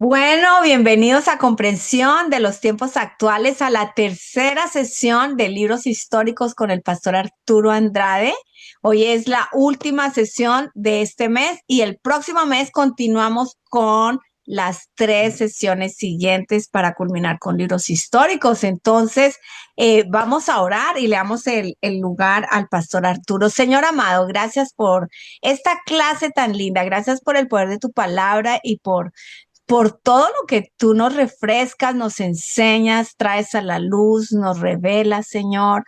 Bueno, bienvenidos a Comprensión de los Tiempos Actuales, a la tercera sesión de libros históricos con el pastor Arturo Andrade. Hoy es la última sesión de este mes y el próximo mes continuamos con las tres sesiones siguientes para culminar con libros históricos. Entonces, vamos a orar y le damos el lugar al pastor Arturo. Señor amado, gracias por esta clase tan linda. Gracias por el poder de tu palabra y por todo lo que tú nos refrescas, nos enseñas, traes a la luz, nos revelas, Señor.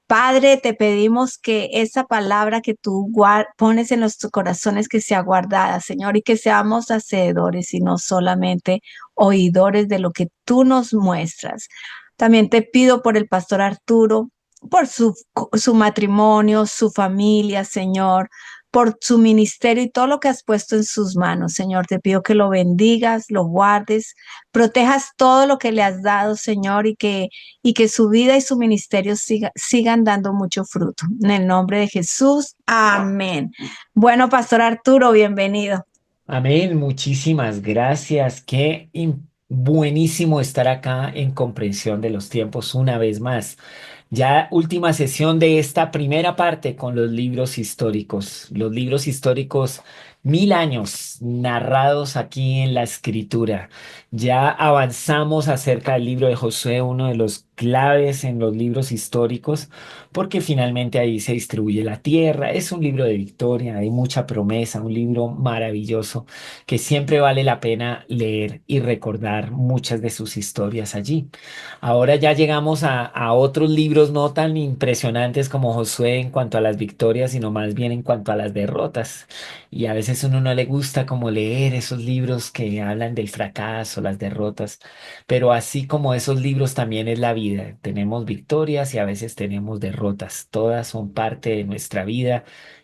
Padre, te pedimos que esa palabra que tú pones en nuestros corazones que sea guardada, Señor, y que seamos hacedores y no solamente oidores de lo que tú nos muestras. También te pido por el pastor Arturo, por su matrimonio, su familia, Señor, por su ministerio y todo lo que has puesto en sus manos, Señor. Te pido que lo bendigas, lo guardes, protejas todo lo que le has dado, Señor, y que su vida y su ministerio sigan dando mucho fruto. En el nombre de Jesús, amén. Bueno, Pastor Arturo, bienvenido. Amén, muchísimas gracias. Buenísimo estar acá en Comprensión de los Tiempos una vez más. Ya última sesión de esta primera parte con los libros históricos. Los libros históricos, 1000 años narrados aquí en la escritura. Ya avanzamos acerca del libro de Josué, uno de los claves en los libros históricos, porque finalmente ahí se distribuye la tierra. Es un libro de victoria, hay mucha promesa, un libro maravilloso que siempre vale la pena leer y recordar muchas de sus historias allí. Ahora ya llegamos a otros libros no tan impresionantes como Josué en cuanto a las victorias, sino más bien en cuanto a las derrotas. Y a veces uno no le gusta como leer esos libros que hablan del fracaso, las derrotas, pero así como esos libros también es la vida. Tenemos victorias y a veces tenemos derrotas. Todas son parte de nuestra vida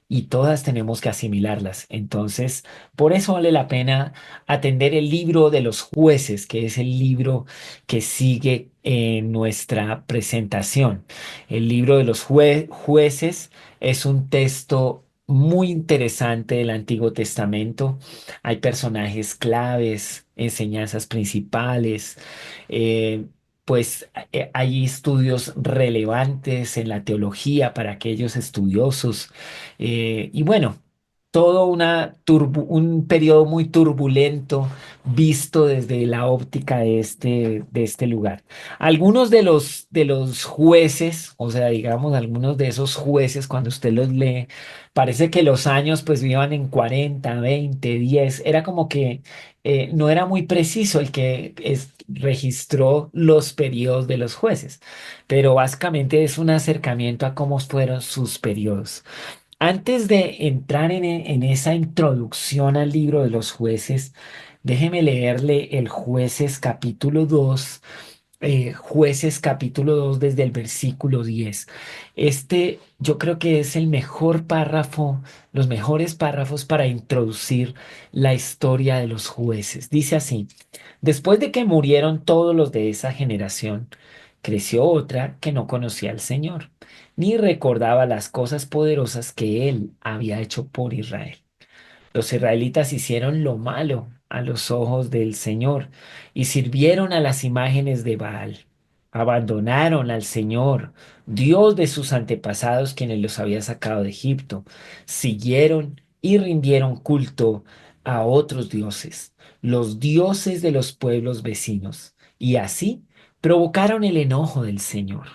y todas tenemos que asimilarlas. Entonces, por eso vale la pena atender el libro de los jueces, que es el libro que sigue en nuestra presentación. El libro de los jueces es un texto muy interesante del Antiguo Testamento. Hay personajes claves, enseñanzas principales. eh, hay estudios relevantes en la teología para aquellos estudiosos. Y bueno, un periodo muy turbulento visto desde la óptica de este lugar. Algunos de los jueces, o sea, digamos, algunos de esos jueces, cuando usted los lee, parece que los años pues iban en 40, 20, 10. Era como que no era muy preciso el que registró los periodos de los jueces, pero básicamente es un acercamiento a cómo fueron sus periodos. Antes de entrar en esa introducción al libro de los jueces, déjeme leerle el Jueces capítulo 2, Jueces capítulo 2 desde el versículo 10. Yo creo que es el mejor párrafo, los mejores párrafos para introducir la historia de los jueces. Dice así: después de que murieron todos los de esa generación, creció otra que no conocía al Señor, ni recordaba las cosas poderosas que Él había hecho por Israel. Los israelitas hicieron lo malo a los ojos del Señor y sirvieron a las imágenes de Baal. Abandonaron al Señor, Dios de sus antepasados, quienes los había sacado de Egipto. Siguieron y rindieron culto a otros dioses, los dioses de los pueblos vecinos, y así provocaron el enojo del Señor.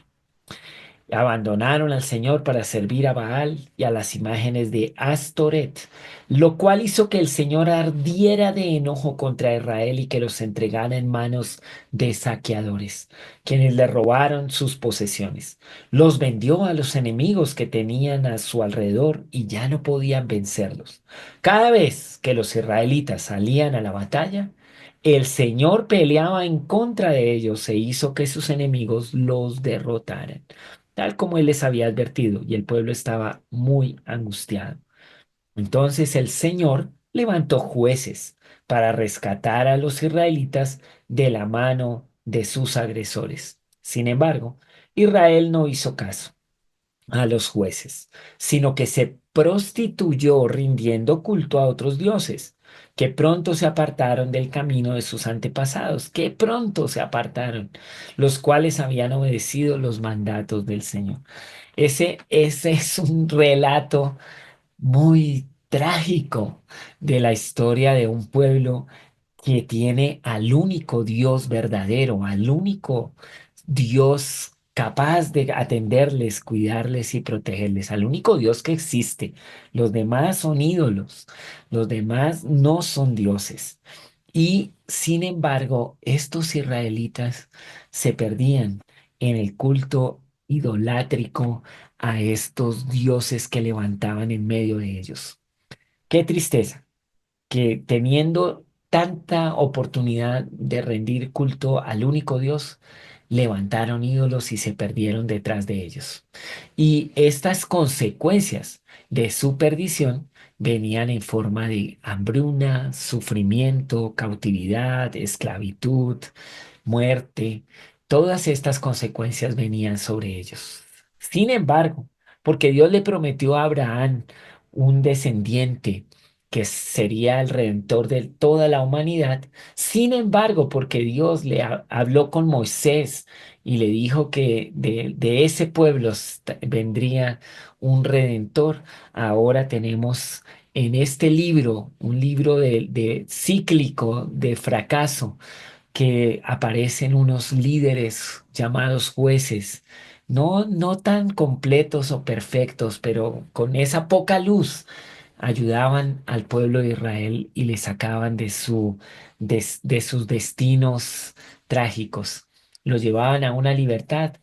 Abandonaron al Señor para servir a Baal y a las imágenes de Astoret, lo cual hizo que el Señor ardiera de enojo contra Israel y que los entregara en manos de saqueadores, quienes le robaron sus posesiones. Los vendió a los enemigos que tenían a su alrededor y ya no podían vencerlos. Cada vez que los israelitas salían a la batalla, el Señor peleaba en contra de ellos e hizo que sus enemigos los derrotaran, tal como él les había advertido, y el pueblo estaba muy angustiado. Entonces el Señor levantó jueces para rescatar a los israelitas de la mano de sus agresores. Sin embargo, Israel no hizo caso a los jueces, sino que se prostituyó rindiendo culto a otros dioses, que pronto se apartaron del camino de sus antepasados, que pronto se apartaron, los cuales habían obedecido los mandatos del Señor. Ese es un relato muy trágico de la historia de un pueblo que tiene al único Dios verdadero, al único Dios capaz de atenderles, cuidarles y protegerles, al único Dios que existe. Los demás son ídolos, los demás no son dioses. Y sin embargo, estos israelitas se perdían en el culto idolátrico a estos dioses que levantaban en medio de ellos. Qué tristeza que teniendo tanta oportunidad de rendir culto al único Dios, levantaron ídolos y se perdieron detrás de ellos. Y estas consecuencias de su perdición venían en forma de hambruna, sufrimiento, cautividad, esclavitud, muerte. Todas estas consecuencias venían sobre ellos. Sin embargo, porque Dios le prometió a Abraham un descendiente que sería el redentor de toda la humanidad, sin embargo, porque Dios habló con Moisés y le dijo que de ese pueblo vendría un redentor, ahora tenemos en este libro, un libro de cíclico, de fracaso, que aparecen unos líderes llamados jueces, no tan completos o perfectos, pero con esa poca luz ayudaban al pueblo de Israel y le sacaban de sus destinos trágicos. Los llevaban a una libertad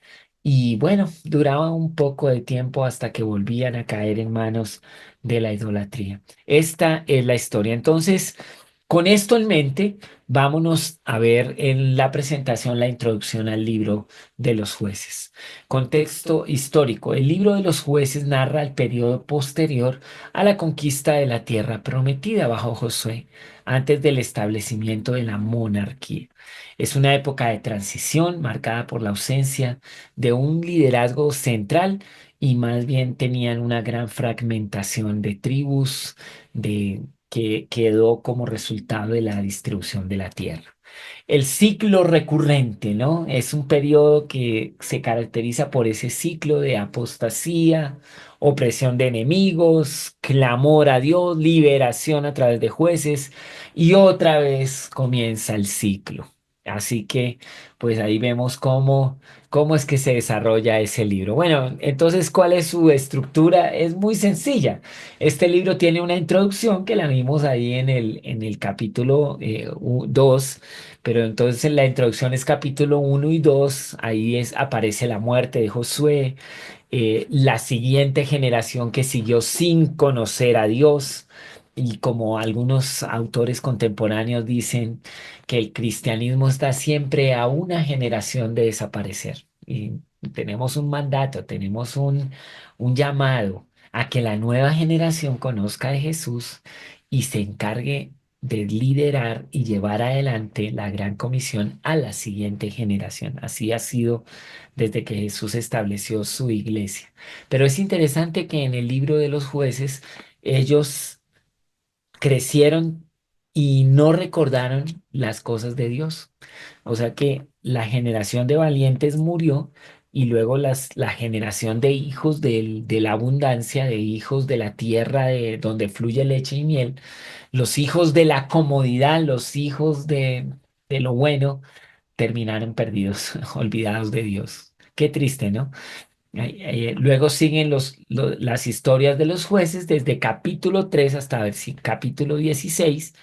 y bueno, duraba un poco de tiempo hasta que volvían a caer en manos de la idolatría. Esta es la historia. Entonces, con esto en mente, vámonos a ver en la presentación la introducción al libro de los jueces. Contexto histórico. El libro de los jueces narra el periodo posterior a la conquista de la tierra prometida bajo Josué, antes del establecimiento de la monarquía. Es una época de transición marcada por la ausencia de un liderazgo central y más bien tenían una gran fragmentación de tribus, que quedó como resultado de la distribución de la tierra. El ciclo recurrente, ¿no? Es un periodo que se caracteriza por ese ciclo de apostasía, opresión de enemigos, clamor a Dios, liberación a través de jueces y otra vez comienza el ciclo. Así que, pues ahí vemos cómo es que se desarrolla ese libro. Bueno, entonces, ¿cuál es su estructura? Es muy sencilla. Este libro tiene una introducción que la vimos ahí en el capítulo 2, pero entonces en la introducción es capítulo 1 y 2. Ahí aparece la muerte de Josué, la siguiente generación que siguió sin conocer a Dios. Y como algunos autores contemporáneos dicen que el cristianismo está siempre a una generación de desaparecer. Y tenemos un mandato, tenemos un llamado a que la nueva generación conozca de Jesús y se encargue de liderar y llevar adelante la gran comisión a la siguiente generación. Así ha sido desde que Jesús estableció su iglesia. Pero es interesante que en el libro de los jueces ellos crecieron y no recordaron las cosas de Dios. O sea que la generación de valientes murió y luego la generación de hijos de la abundancia, de hijos de la tierra de donde fluye leche y miel, los hijos de la comodidad, los hijos de lo bueno, terminaron perdidos, olvidados de Dios. Qué triste, ¿no? Luego siguen las historias de los jueces desde capítulo 3 hasta capítulo 16,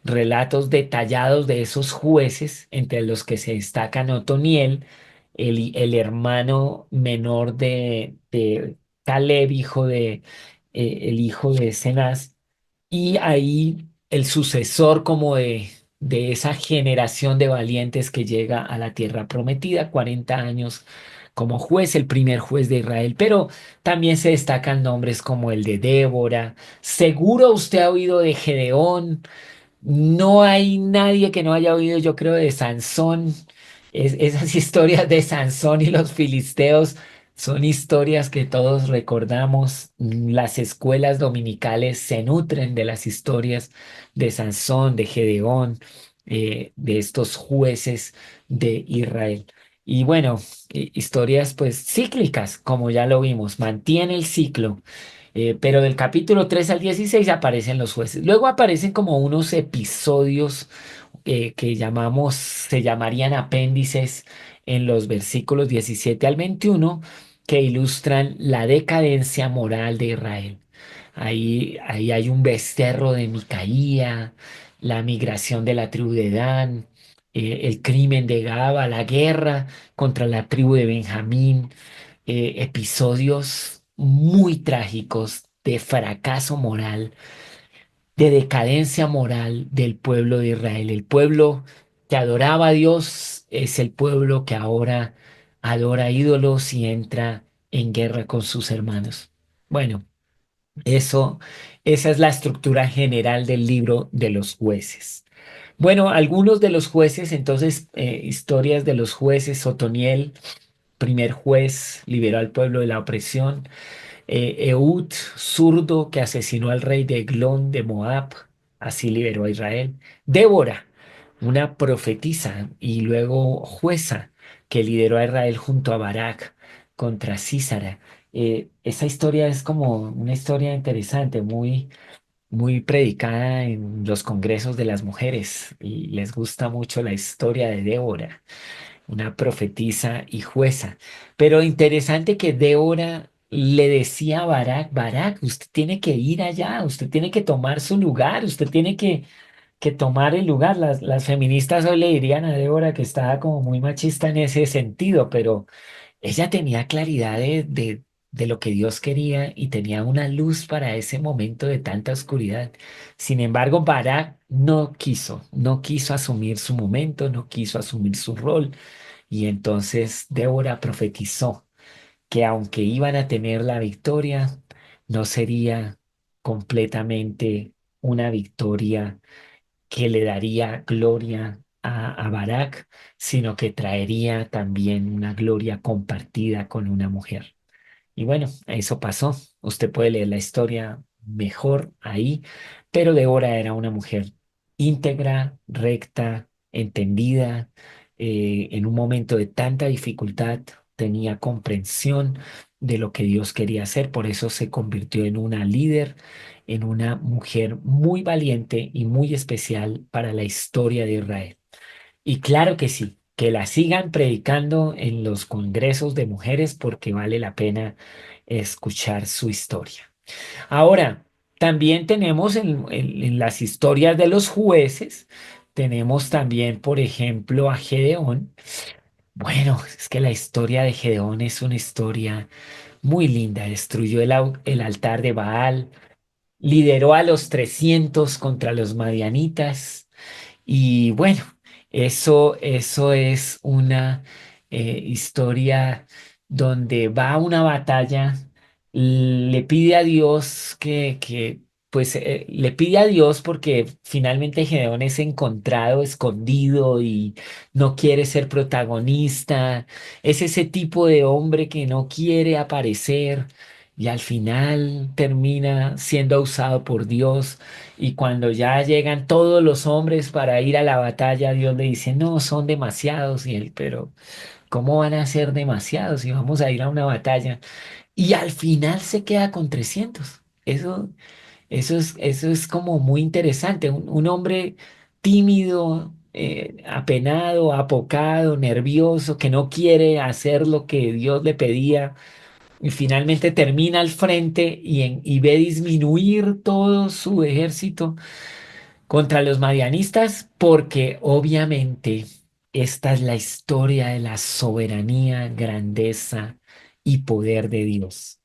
relatos detallados de esos jueces, entre los que se destacan Otoniel, el hermano menor de Caleb, el hijo de Cenaz, y ahí el sucesor como de esa generación de valientes que llega a la tierra prometida, 40 años como juez, el primer juez de Israel, pero también se destacan nombres como el de Débora. Seguro usted ha oído de Gedeón, no hay nadie que no haya oído, yo creo, de Sansón. Esas historias de Sansón y los filisteos Son historias que todos recordamos. Las escuelas dominicales se nutren de las historias de Sansón, de Gedeón, de estos jueces de Israel. Y bueno, historias pues cíclicas, como ya lo vimos, mantiene el ciclo. Pero del capítulo 3 al 16 aparecen los jueces. Luego aparecen como unos episodios que llamamos, se llamarían apéndices en los versículos 17 al 21 que ilustran la decadencia moral de Israel. Ahí hay un becerro de Micaía, la migración de la tribu de Dan, el crimen de Gaba, la guerra contra la tribu de Benjamín, episodios muy trágicos de fracaso moral, de decadencia moral del pueblo de Israel. El pueblo que adoraba a Dios es el pueblo que ahora adora ídolos y entra en guerra con sus hermanos. Bueno, eso, esa es la estructura general del libro de los jueces. Bueno, algunos de los jueces, entonces, historias de los jueces. Otoniel, primer juez, liberó al pueblo de la opresión. Ehud, zurdo, que asesinó al rey de Eglón de Moab, así liberó a Israel. Débora, una profetisa y luego jueza, que lideró a Israel junto a Barak contra Sísara. Esa historia es como una historia interesante, muy predicada en los congresos de las mujeres y les gusta mucho la historia de Débora, una profetisa y jueza. Pero interesante que Débora le decía a Barak, Barak, usted tiene que ir allá, usted tiene que tomar su lugar, usted tiene que tomar el lugar. Las feministas hoy le dirían a Débora que estaba como muy machista en ese sentido, pero ella tenía claridad de lo que Dios quería y tenía una luz para ese momento de tanta oscuridad. Sin embargo, Barak no quiso asumir su momento, no quiso asumir su rol. Y entonces Débora profetizó que aunque iban a tener la victoria, no sería completamente una victoria que le daría gloria a Barak, sino que traería también una gloria compartida con una mujer. Y bueno, eso pasó. Usted puede leer la historia mejor ahí, pero Débora era una mujer íntegra, recta, entendida. En un momento de tanta dificultad tenía comprensión de lo que Dios quería hacer, por eso se convirtió en una líder, en una mujer muy valiente y muy especial para la historia de Israel. Y claro que sí, que la sigan predicando en los congresos de mujeres porque vale la pena escuchar su historia. Ahora, también tenemos en las historias de los jueces, tenemos también, por ejemplo, a Gedeón. Bueno, es que la historia de Gedeón es una historia muy linda. Destruyó el altar de Baal, lideró a los 300 contra los madianitas y bueno, eso es una historia donde va a una batalla, le pide a Dios pues le pide a Dios porque finalmente Gedeón es encontrado, escondido y no quiere ser protagonista. Es ese tipo de hombre que no quiere aparecer y al final termina siendo usado por Dios. Y cuando ya llegan todos los hombres para ir a la batalla, Dios le dice, no, son demasiados. Y él, pero ¿cómo van a ser demasiados si vamos a ir a una batalla? Y al final se queda con 300. Eso es como muy interesante. Un hombre tímido, apenado, apocado, nervioso, que no quiere hacer lo que Dios le pedía y finalmente termina al frente y ve disminuir todo su ejército contra los madianistas, porque obviamente esta es la historia de la soberanía, grandeza y poder de Dios.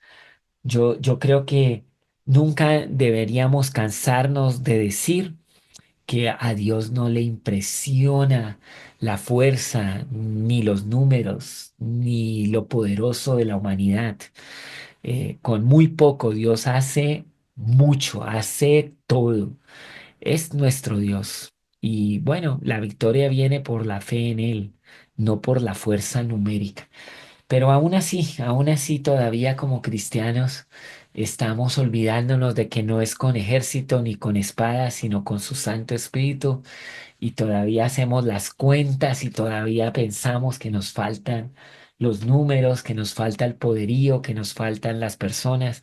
Yo creo que nunca deberíamos cansarnos de decir que a Dios no le impresiona la fuerza, ni los números, ni lo poderoso de la humanidad. Con muy poco Dios hace mucho, hace todo. Es nuestro Dios. Y bueno, la victoria viene por la fe en Él, no por la fuerza numérica. Pero aún así todavía como cristianos estamos olvidándonos de que no es con ejército ni con espada, sino con su Santo Espíritu y todavía hacemos las cuentas y todavía pensamos que nos faltan los números, que nos falta el poderío, que nos faltan las personas.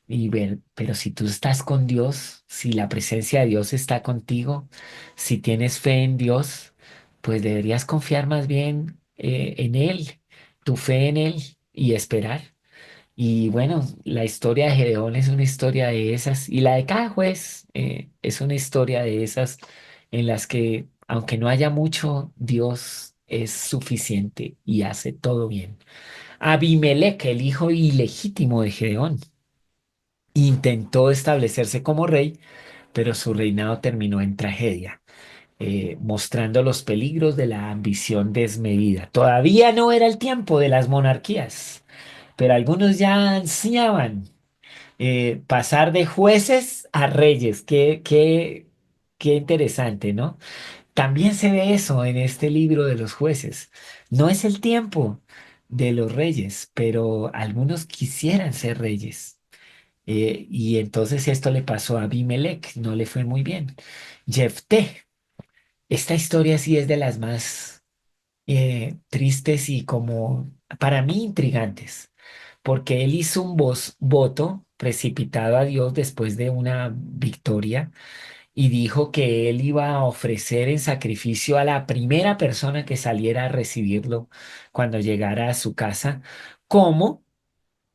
Y ver, pero si tú estás con Dios, si la presencia de Dios está contigo, si tienes fe en Dios, pues deberías confiar más bien en Él, tu fe en Él y esperar. Y bueno, la historia de Gedeón es una historia de esas, y la de cada juez es una historia de esas en las que, aunque no haya mucho, Dios es suficiente y hace todo bien. Abimelech, el hijo ilegítimo de Gedeón, intentó establecerse como rey, pero su reinado terminó en tragedia, mostrando los peligros de la ambición desmedida. Todavía no era el tiempo de las monarquías, pero algunos ya ansiaban pasar de jueces a reyes. Qué interesante, ¿no? También se ve eso en este libro de los jueces. No es el tiempo de los reyes, pero algunos quisieran ser reyes. Y entonces esto le pasó a Abimelech, no le fue muy bien. Jefté, esta historia sí es de las más tristes y como para mí intrigantes, porque él hizo un voto precipitado a Dios después de una victoria y dijo que él iba a ofrecer en sacrificio a la primera persona que saliera a recibirlo cuando llegara a su casa, como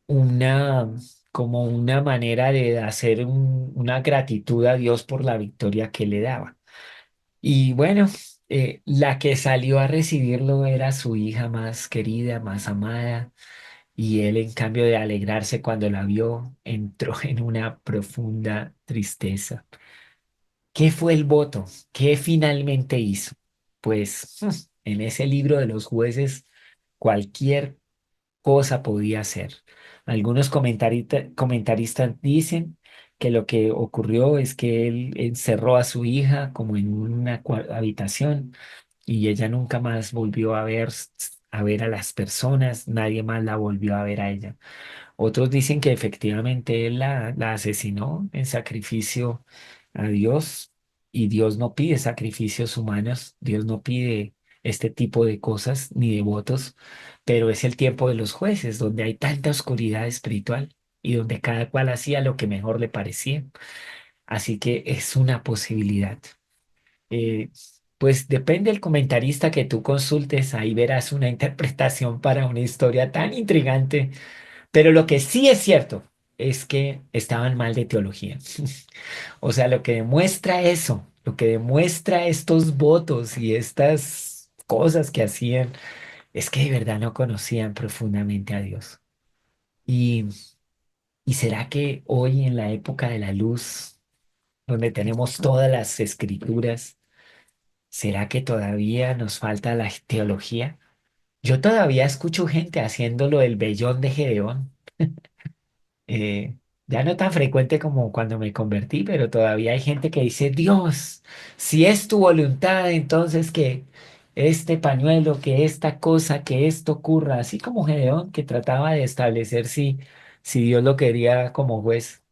una, como una manera de hacer una gratitud a Dios por la victoria que le daba. Y bueno, la que salió a recibirlo era su hija más querida, más amada, y él en cambio de alegrarse cuando la vio, entró en una profunda tristeza. ¿Qué fue el voto? ¿Qué finalmente hizo? Pues en ese libro de los jueces, cualquier cosa podía ser. Algunos comentaristas dicen que lo que ocurrió es que él encerró a su hija como en una habitación y ella nunca más volvió a ver a las personas, nadie más la volvió a ver a ella. Otros dicen que efectivamente él la asesinó en sacrificio a Dios y Dios no pide sacrificios humanos, Dios no pide este tipo de cosas ni de votos, pero es el tiempo de los jueces donde hay tanta oscuridad espiritual y donde cada cual hacía lo que mejor le parecía. Así que es una posibilidad. Eh, pues depende del comentarista que tú consultes, ahí verás una interpretación para una historia tan intrigante, pero lo que sí es cierto es que estaban mal de teología. O sea, lo que demuestra eso, lo que demuestra estos votos y estas cosas que hacían, es que de verdad no conocían profundamente a Dios. Y, y será que hoy en la época de la luz, donde tenemos todas las escrituras, será que todavía nos falta la teología? Yo todavía escucho gente haciéndolo el vellón de Gedeón. eh, ya no tan frecuente como cuando me convertí, pero todavía hay gente que dice, Dios, si es tu voluntad, entonces que este pañuelo, que esta cosa, que esto ocurra, así como Gedeón, que trataba de establecer si Dios lo quería como juez.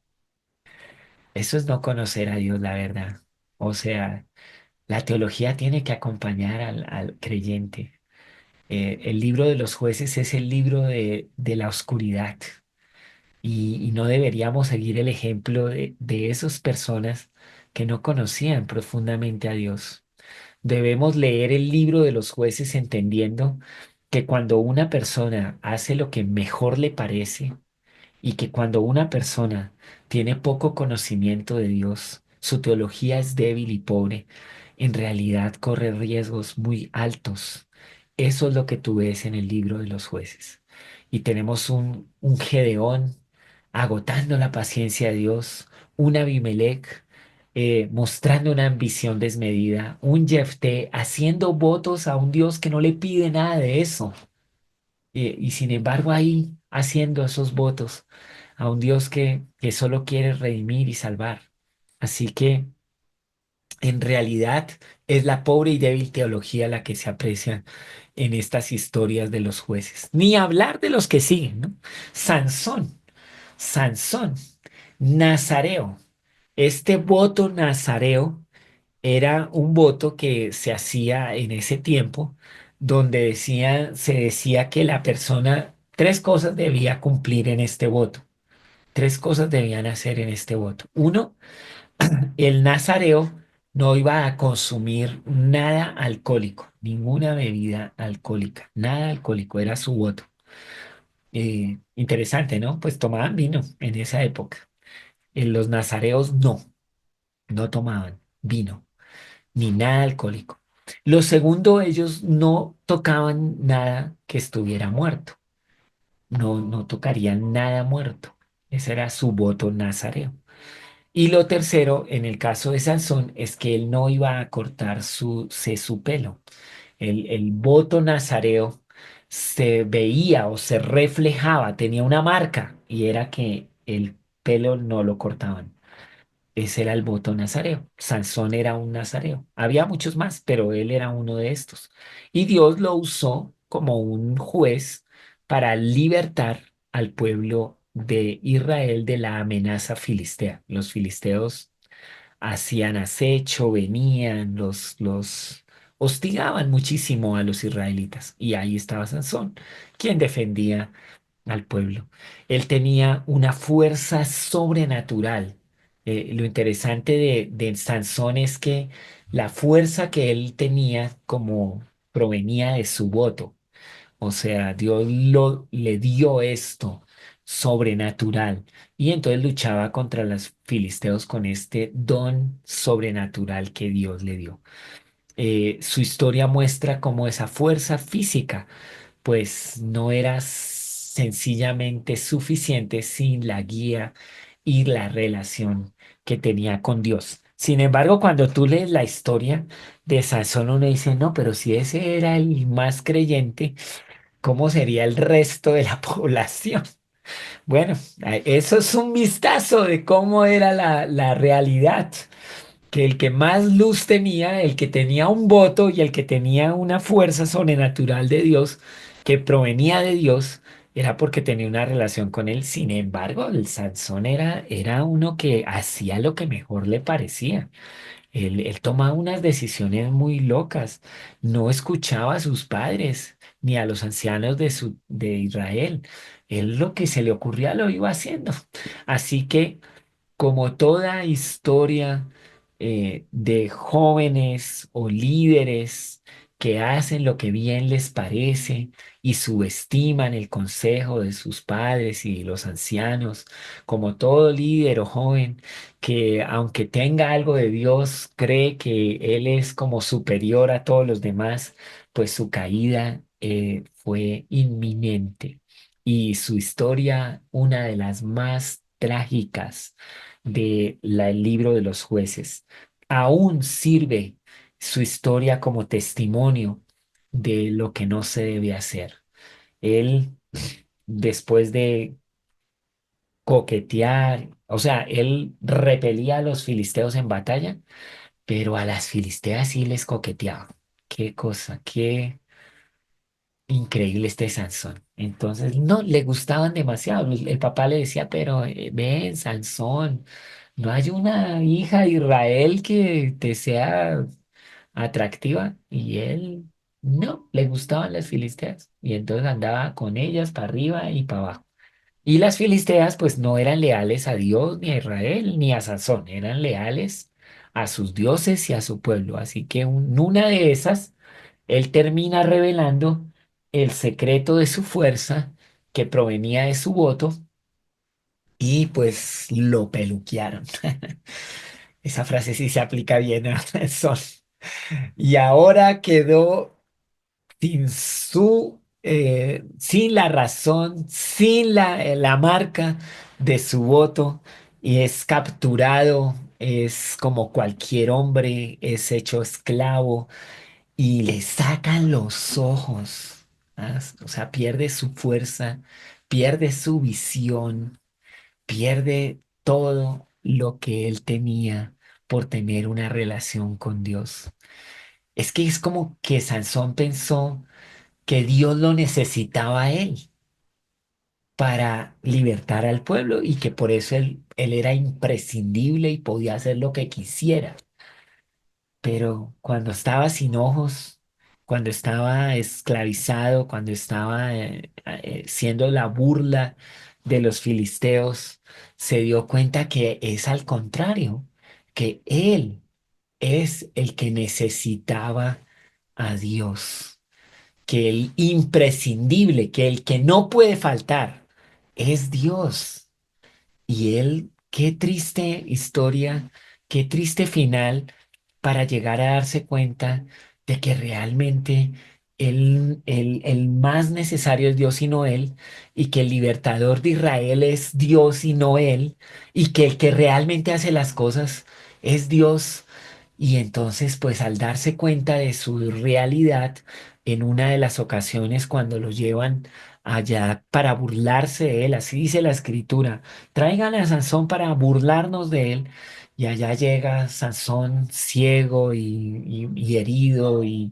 Eso es no conocer a Dios, la verdad. O sea, la teología tiene que acompañar al creyente. El libro de los jueces es el libro de la oscuridad y no deberíamos seguir el ejemplo de esas personas que no conocían profundamente a Dios. Debemos leer el libro de los jueces entendiendo que cuando una persona hace lo que mejor le parece y que cuando una persona tiene poco conocimiento de Dios, su teología es débil y pobre, en realidad corre riesgos muy altos. Eso es lo que tú ves en el libro de los jueces. Y tenemos un Gedeón agotando la paciencia de Dios, un Abimelech mostrando una ambición desmedida, un Jefté haciendo votos a un Dios que no le pide nada de eso. Y sin embargo ahí haciendo esos votos a un Dios que solo quiere redimir y salvar. Así que En realidad es la pobre y débil teología la que se aprecia en estas historias de los jueces. Ni hablar de los que siguen, ¿no? Sansón, Sansón, Nazareo. Este voto nazareo era un voto que se hacía en ese tiempo, donde se decía que la persona, tres cosas debía cumplir en este voto. Tres cosas debían hacer en este voto. Uno, el nazareo no iba a consumir nada alcohólico, ninguna bebida alcohólica, nada alcohólico, era su voto. Interesante, ¿no? Pues tomaban vino en esa época. Los nazareos no tomaban vino ni nada alcohólico. Lo segundo, ellos no tocaban nada que estuviera muerto, no tocarían nada muerto. Ese era su voto nazareo. Y lo tercero, en el caso de Sansón, es que él no iba a cortar su pelo. El voto nazareo se veía o se reflejaba, tenía una marca y era que el pelo no lo cortaban. Ese era el voto nazareo. Sansón era un nazareo. Había muchos más, pero él era uno de estos. Y Dios lo usó como un juez para libertar al pueblo de Israel de la amenaza filistea. Los filisteos hacían acecho, venían, los hostigaban muchísimo a los israelitas. Y ahí estaba Sansón, quien defendía al pueblo. Él tenía una fuerza sobrenatural. Lo interesante de Sansón es que la fuerza que él tenía como provenía de su voto. O sea, le dio esto sobrenatural y entonces luchaba contra los filisteos con este don sobrenatural que Dios le dio. Su historia muestra cómo esa fuerza física pues no era sencillamente suficiente sin la guía y la relación que tenía con Dios. Sin embargo, cuando tú lees la historia de Sansón, uno dice, no, pero si ese era el más creyente, ¿cómo sería el resto de la población? Bueno, eso es un vistazo de cómo era la realidad, que el que más luz tenía, el que tenía un voto y el que tenía una fuerza sobrenatural de Dios, que provenía de Dios, era porque tenía una relación con él. Sin embargo, el Sansón era uno que hacía lo que mejor le parecía. Él tomaba unas decisiones muy locas, no escuchaba a sus padres ni a los ancianos de Israel. Él lo que se le ocurría lo iba haciendo. Así que como toda historia de jóvenes o líderes que hacen lo que bien les parece y subestiman el consejo de sus padres y los ancianos, como todo líder o joven que aunque tenga algo de Dios, cree que Él es como superior a todos los demás, pues su caída fue inminente y su historia una de las más trágicas el libro de los jueces. Aún sirve su historia como testimonio de lo que no se debe hacer. Él, después de coquetear, o sea, él repelía a los filisteos en batalla, pero a las filisteas sí les coqueteaba. Qué cosa, qué increíble este Sansón. Entonces, no, le gustaban demasiado. El papá le decía, pero ven, Sansón, no hay una hija de Israel que te sea atractiva. Y él, no, le gustaban las filisteas. Y entonces andaba con ellas para arriba y para abajo. Y las filisteas, pues no eran leales a Dios, ni a Israel, ni a Sansón. Eran leales a sus dioses y a su pueblo. Así que una de esas él termina revelando el secreto de su fuerza que provenía de su voto y pues lo peluquearon. Esa frase sí se aplica bien a Sol. Y ahora quedó sin la razón, sin la marca de su voto y es capturado, es como cualquier hombre, es hecho esclavo y le sacan los ojos. ¿Ah? O sea, pierde su fuerza, pierde su visión, pierde todo lo que él tenía por tener una relación con Dios. Es que es como que Sansón pensó que Dios lo necesitaba a él para libertar al pueblo y que por eso él era imprescindible y podía hacer lo que quisiera. Pero cuando estaba sin ojos, cuando estaba esclavizado, cuando estaba siendo la burla de los filisteos, se dio cuenta que es al contrario, que él es el que necesitaba a Dios, que el imprescindible, que el que no puede faltar es Dios. Y él, qué triste historia, qué triste final para llegar a darse cuenta de que realmente el más necesario es Dios y no él, y que el libertador de Israel es Dios y no él, y que el que realmente hace las cosas es Dios. Y entonces, pues al darse cuenta de su realidad, en una de las ocasiones cuando lo llevan allá para burlarse de él, así dice la escritura, traigan a Sansón para burlarnos de él, y allá llega Sansón ciego y herido y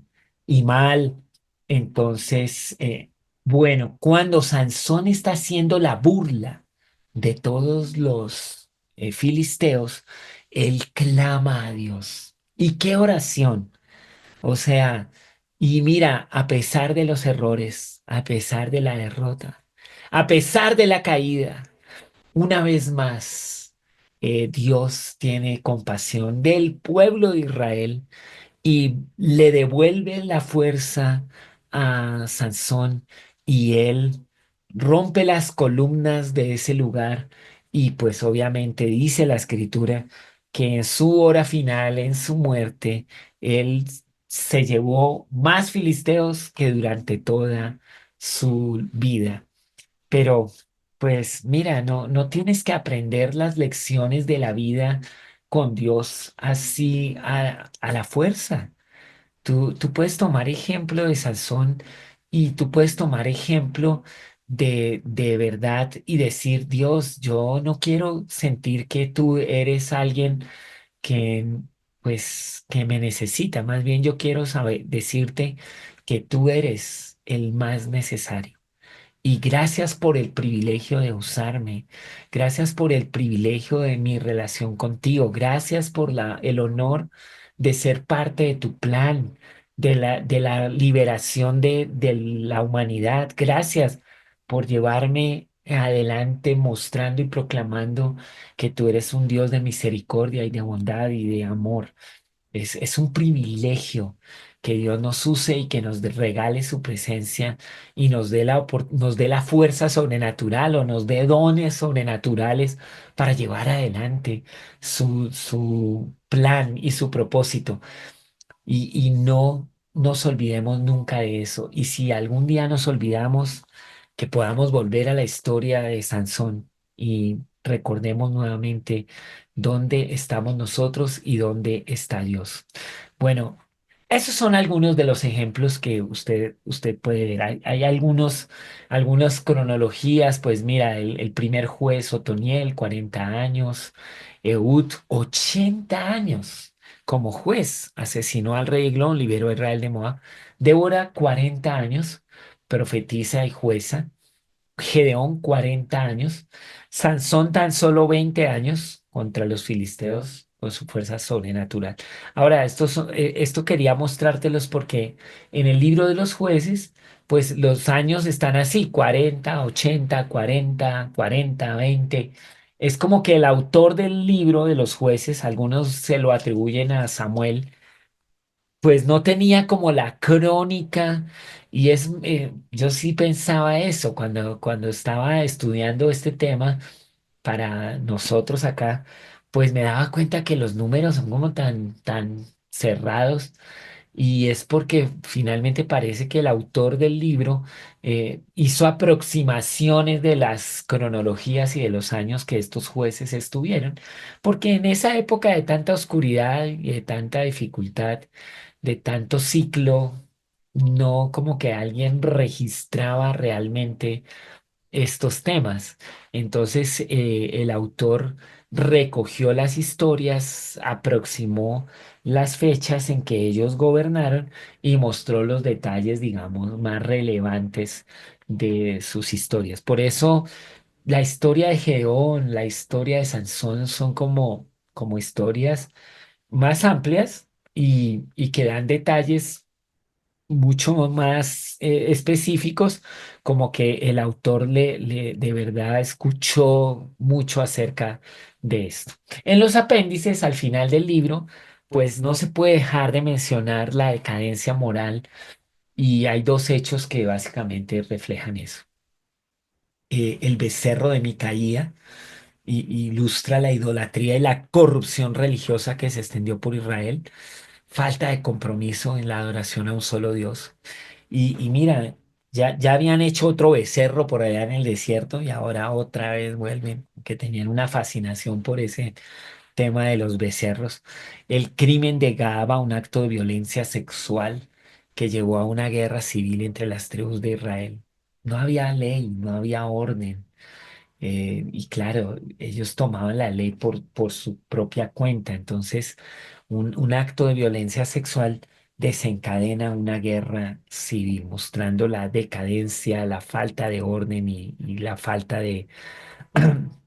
mal. Entonces, bueno, cuando Sansón está haciendo la burla de todos los filisteos, él clama a Dios. ¿Y qué oración? O sea, y mira, a pesar de los errores, a pesar de la derrota, a pesar de la caída, una vez más, Dios tiene compasión del pueblo de Israel y le devuelve la fuerza a Sansón y él rompe las columnas de ese lugar y pues obviamente dice la escritura que en su hora final, en su muerte, él se llevó más filisteos que durante toda su vida. Pero, pues mira, no tienes que aprender las lecciones de la vida con Dios así a la fuerza. Tú puedes tomar ejemplo de Sansón y tú puedes tomar ejemplo de verdad y decir, Dios, yo no quiero sentir que tú eres alguien que, pues, que me necesita. Más bien yo quiero saber, decirte que tú eres el más necesario. Y gracias por el privilegio de usarme. Gracias por el privilegio de mi relación contigo. Gracias por el honor de ser parte de tu plan, de la liberación de la humanidad. Gracias por llevarme adelante mostrando y proclamando que tú eres un Dios de misericordia y de bondad y de amor. Es un privilegio que Dios nos use y que nos regale su presencia y nos dé la fuerza sobrenatural o nos dé dones sobrenaturales para llevar adelante su plan y su propósito. Y no nos olvidemos nunca de eso. Y si algún día nos olvidamos, que podamos volver a la historia de Sansón y recordemos nuevamente dónde estamos nosotros y dónde está Dios. Bueno, esos son algunos de los ejemplos que usted puede ver. Hay algunas cronologías, pues mira, el primer juez Otoniel, 40 años, Ehud, 80 años como juez, asesinó al rey Eglón, liberó a Israel de Moab. Débora, 40 años, profetiza y jueza. Gedeón, 40 años. Sansón, tan solo 20 años contra los filisteos con su fuerza sobrenatural. Ahora, esto quería mostrártelos porque en el libro de los jueces, pues los años están así, 40, 80, 40, 40, 20. Es como que el autor del libro de los jueces, algunos se lo atribuyen a Samuel, pues no tenía como la crónica y yo sí pensaba eso cuando estaba estudiando este tema para nosotros acá, pues me daba cuenta que los números son como tan cerrados y es porque finalmente parece que el autor del libro hizo aproximaciones de las cronologías y de los años que estos jueces estuvieron, porque en esa época de tanta oscuridad y de tanta dificultad, de tanto ciclo, no como que alguien registraba realmente estos temas. Entonces, el autor recogió las historias, aproximó las fechas en que ellos gobernaron y mostró los detalles, digamos, más relevantes de sus historias. Por eso la historia de Gedeón, la historia de Sansón son como historias más amplias y que dan detalles mucho más específicos, como que el autor de verdad escuchó mucho acerca de esto. En los apéndices, al final del libro, pues no se puede dejar de mencionar la decadencia moral y hay dos hechos que básicamente reflejan eso. El becerro de Micaía ilustra la idolatría y la corrupción religiosa que se extendió por Israel, falta de compromiso en la adoración a un solo Dios. Y mira, ya habían hecho otro becerro por allá en el desierto y ahora otra vez vuelven, que tenían una fascinación por ese tema de los becerros. El crimen de Gaaba, un acto de violencia sexual que llevó a una guerra civil entre las tribus de Israel. No había ley, no había orden. Y claro, ellos tomaban la ley por su propia cuenta. Entonces, un acto de violencia sexual desencadena una guerra civil, mostrando la decadencia, la falta de orden y la falta de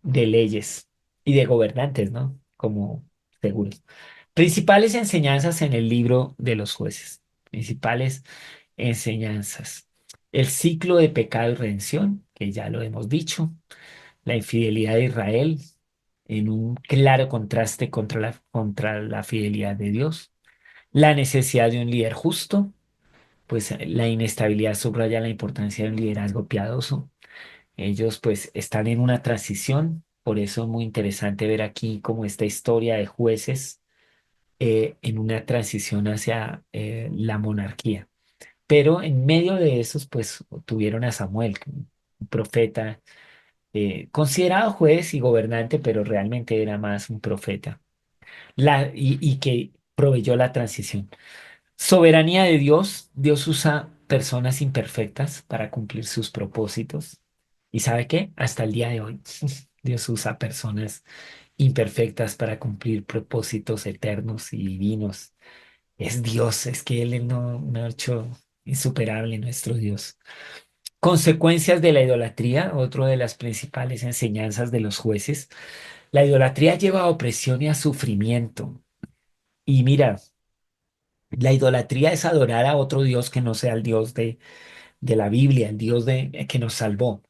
leyes y de gobernantes, ¿no? Como seguros. Principales enseñanzas en el libro de los jueces. Principales enseñanzas. El ciclo de pecado y redención, que ya lo hemos dicho. La infidelidad de Israel en un claro contraste contra la fidelidad de Dios. La necesidad de un líder justo, pues la inestabilidad subraya la importancia de un liderazgo piadoso. Ellos pues están en una transición, por eso es muy interesante ver aquí como esta historia de jueces en una transición hacia la monarquía. Pero en medio de esos pues tuvieron a Samuel, un profeta considerado juez y gobernante, pero realmente era más un profeta, y que proveyó la transición. Soberanía de Dios, Dios usa personas imperfectas para cumplir sus propósitos. ¿Y sabe qué? Hasta el día de hoy, Dios usa personas imperfectas para cumplir propósitos eternos y divinos. Es Dios, es que Él no ha hecho insuperable nuestro Dios. Consecuencias de la idolatría, otro de las principales enseñanzas de los jueces. La idolatría lleva a opresión y a sufrimiento. Y mira, la idolatría es adorar a otro Dios que no sea el Dios de la Biblia, el Dios que nos salvó.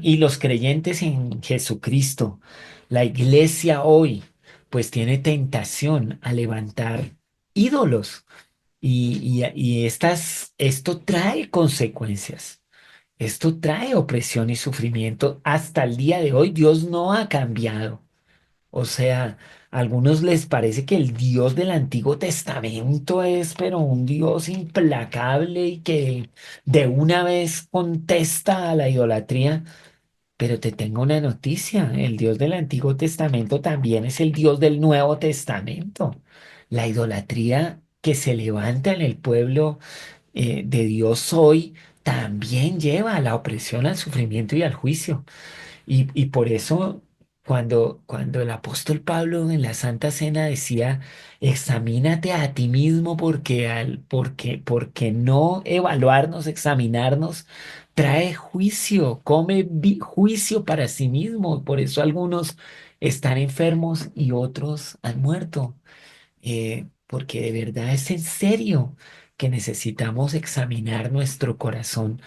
Y los creyentes en Jesucristo, la iglesia hoy, pues tiene tentación a levantar ídolos. Esto trae consecuencias. Esto trae opresión y sufrimiento. Hasta el día de hoy Dios no ha cambiado. O sea, a algunos les parece que el Dios del Antiguo Testamento es, pero un Dios implacable y que de una vez contesta a la idolatría. Pero te tengo una noticia, el Dios del Antiguo Testamento también es el Dios del Nuevo Testamento. La idolatría que se levanta en el pueblo de Dios hoy también lleva a la opresión, al sufrimiento y al juicio. Y por eso, cuando el apóstol Pablo en la Santa Cena decía, examínate a ti mismo porque no evaluarnos, examinarnos, trae juicio, juicio para sí mismo. Por eso algunos están enfermos y otros han muerto. Porque de verdad es en serio que necesitamos examinar nuestro corazón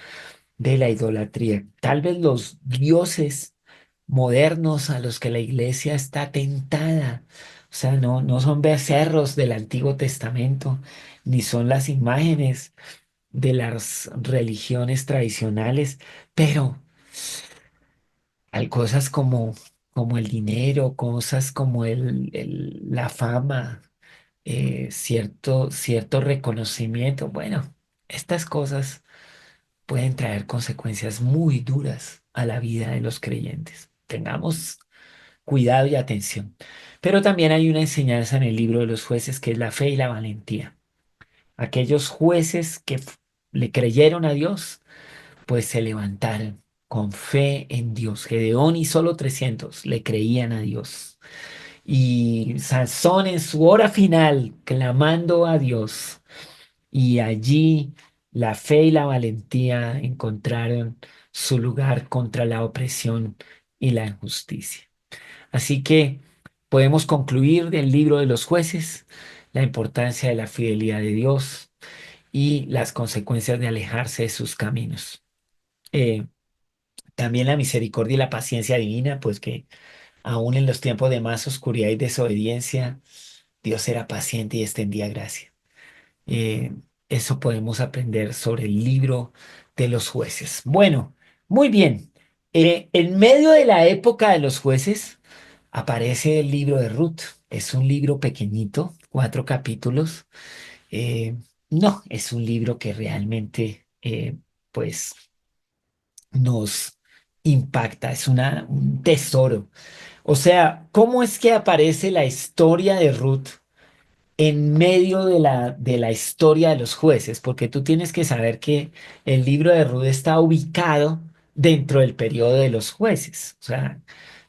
de la idolatría. Tal vez los dioses modernos a los que la iglesia está tentada, o sea, no son becerros del Antiguo Testamento, ni son las imágenes de las religiones tradicionales, pero hay cosas como el dinero, cosas como la fama, cierto reconocimiento. Bueno, estas cosas pueden traer consecuencias muy duras a la vida de los creyentes. Tengamos cuidado y atención. Pero también hay una enseñanza en el libro de los jueces que es la fe y la valentía. Aquellos jueces que le creyeron a Dios, pues se levantaron. con fe en Dios. Gedeón y solo 300 le creían a Dios. Y Sansón en su hora final, clamando a Dios. Y allí la fe y la valentía encontraron su lugar contra la opresión y la injusticia. Así que podemos concluir del libro de los jueces la importancia de la fidelidad de Dios y las consecuencias de alejarse de sus caminos. Eh, También la misericordia y la paciencia divina, pues que aún en los tiempos de más oscuridad y desobediencia, Dios era paciente y extendía gracia. Eh, Eso podemos aprender sobre el libro de los jueces. Bueno, muy bien. En medio de la época de los jueces aparece el libro de Ruth. Es un libro pequeñito, 4 capítulos. Eh, no, es un libro que realmente, pues, nos impacta. Es un tesoro. O sea, ¿cómo es que aparece la historia de Ruth en medio de la historia de los jueces? Porque tú tienes que saber que el libro de Ruth está ubicado dentro del periodo de los jueces. O sea,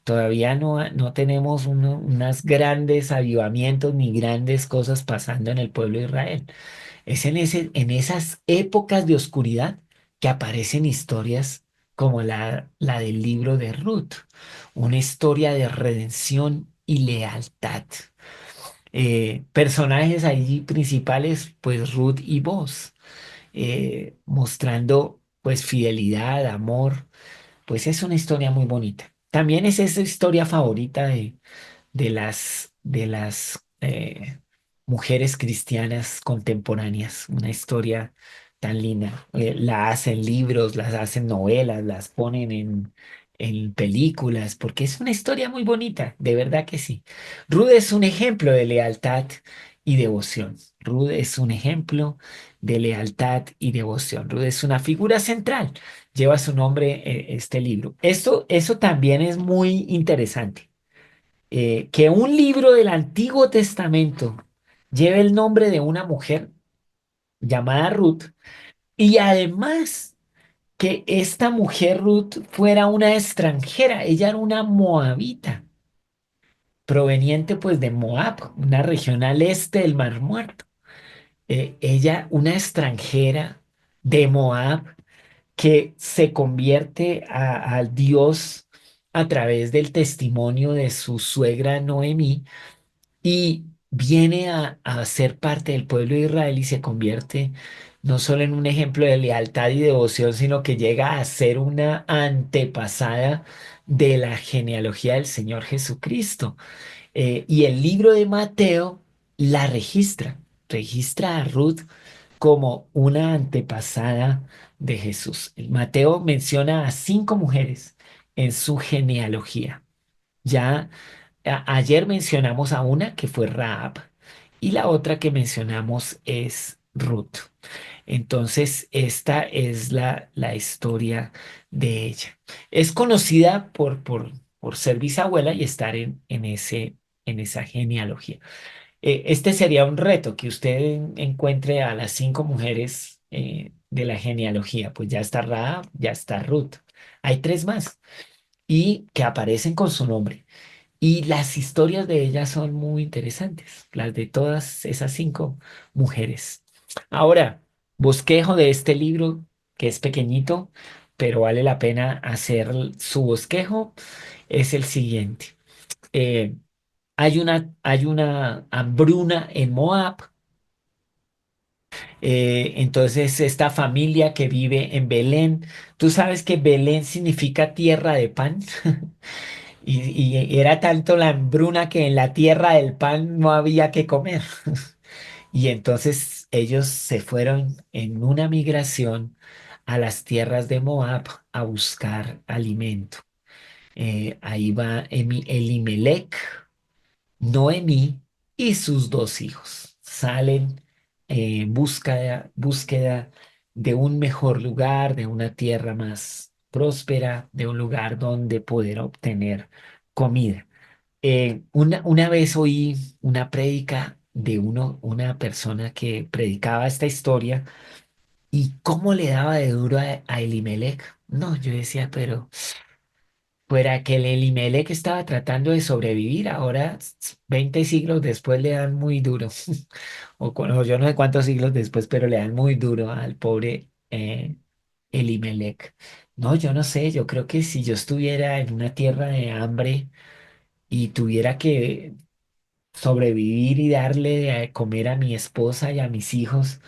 todavía no tenemos unas grandes avivamientos ni grandes cosas pasando en el pueblo de Israel. Es en esas épocas de oscuridad que aparecen historias como la del libro de Ruth, una historia de redención y lealtad. Personajes allí principales, pues Ruth y Boaz, mostrando pues fidelidad, amor, pues es una historia muy bonita. También es esa historia favorita de las mujeres cristianas contemporáneas, una historia tan linda. La hacen libros, las hacen novelas, las ponen en películas, porque es una historia muy bonita, de verdad que sí. Ruth es un ejemplo de lealtad y devoción. Ruth es un ejemplo de lealtad y devoción. Ruth es una figura central. Lleva su nombre este libro. Eso también es muy interesante, que un libro del Antiguo Testamento lleve el nombre de una mujer llamada Ruth y además que esta mujer Ruth fuera una extranjera. Ella era una moabita, proveniente pues de Moab, una región al este del Mar Muerto. Ella, una extranjera de Moab, que se convierte a Dios a través del testimonio de su suegra Noemí y viene a ser parte del pueblo de Israel y se convierte no solo en un ejemplo de lealtad y devoción, sino que llega a ser una antepasada de la genealogía del Señor Jesucristo. Y el libro de Mateo la registra a Ruth como una antepasada de Jesús. Mateo menciona a 5 mujeres en su genealogía. Ya ayer mencionamos a una que fue Rahab y la otra que mencionamos es Ruth. Entonces, esta es la historia de ella. Es conocida por ser bisabuela y estar en esa genealogía. Este sería un reto, que usted encuentre a las 5 mujeres de la genealogía. Pues ya está Rahab, ya está Ruth. Hay 3 más y que aparecen con su nombre. Y las historias de ellas son muy interesantes, las de todas esas 5 mujeres. Ahora, bosquejo de este libro, que es pequeñito, pero vale la pena hacer su bosquejo, es el siguiente. Eh, hay una hambruna en Moab. Entonces esta familia que vive en Belén, tú sabes que Belén significa tierra de pan. Y era tanto la hambruna que en la tierra del pan no había que comer. Y entonces ellos se fueron en una migración a las tierras de Moab a buscar alimento. Ahí va Elimelech, Noemí y sus 2 hijos. Salen en búsqueda de un mejor lugar, de una tierra más próspera, de un lugar donde poder obtener comida. Una vez oí una prédica de una persona que predicaba esta historia y cómo le daba de duro a Elimelech. No, yo decía, pero fuera que el Elimelech estaba tratando de sobrevivir, ahora 20 siglos después le dan muy duro. O yo no sé cuántos siglos después, pero le dan muy duro al pobre Elimelech. No, yo no sé, yo creo que si yo estuviera en una tierra de hambre y tuviera que sobrevivir y darle de comer a mi esposa y a mis hijos,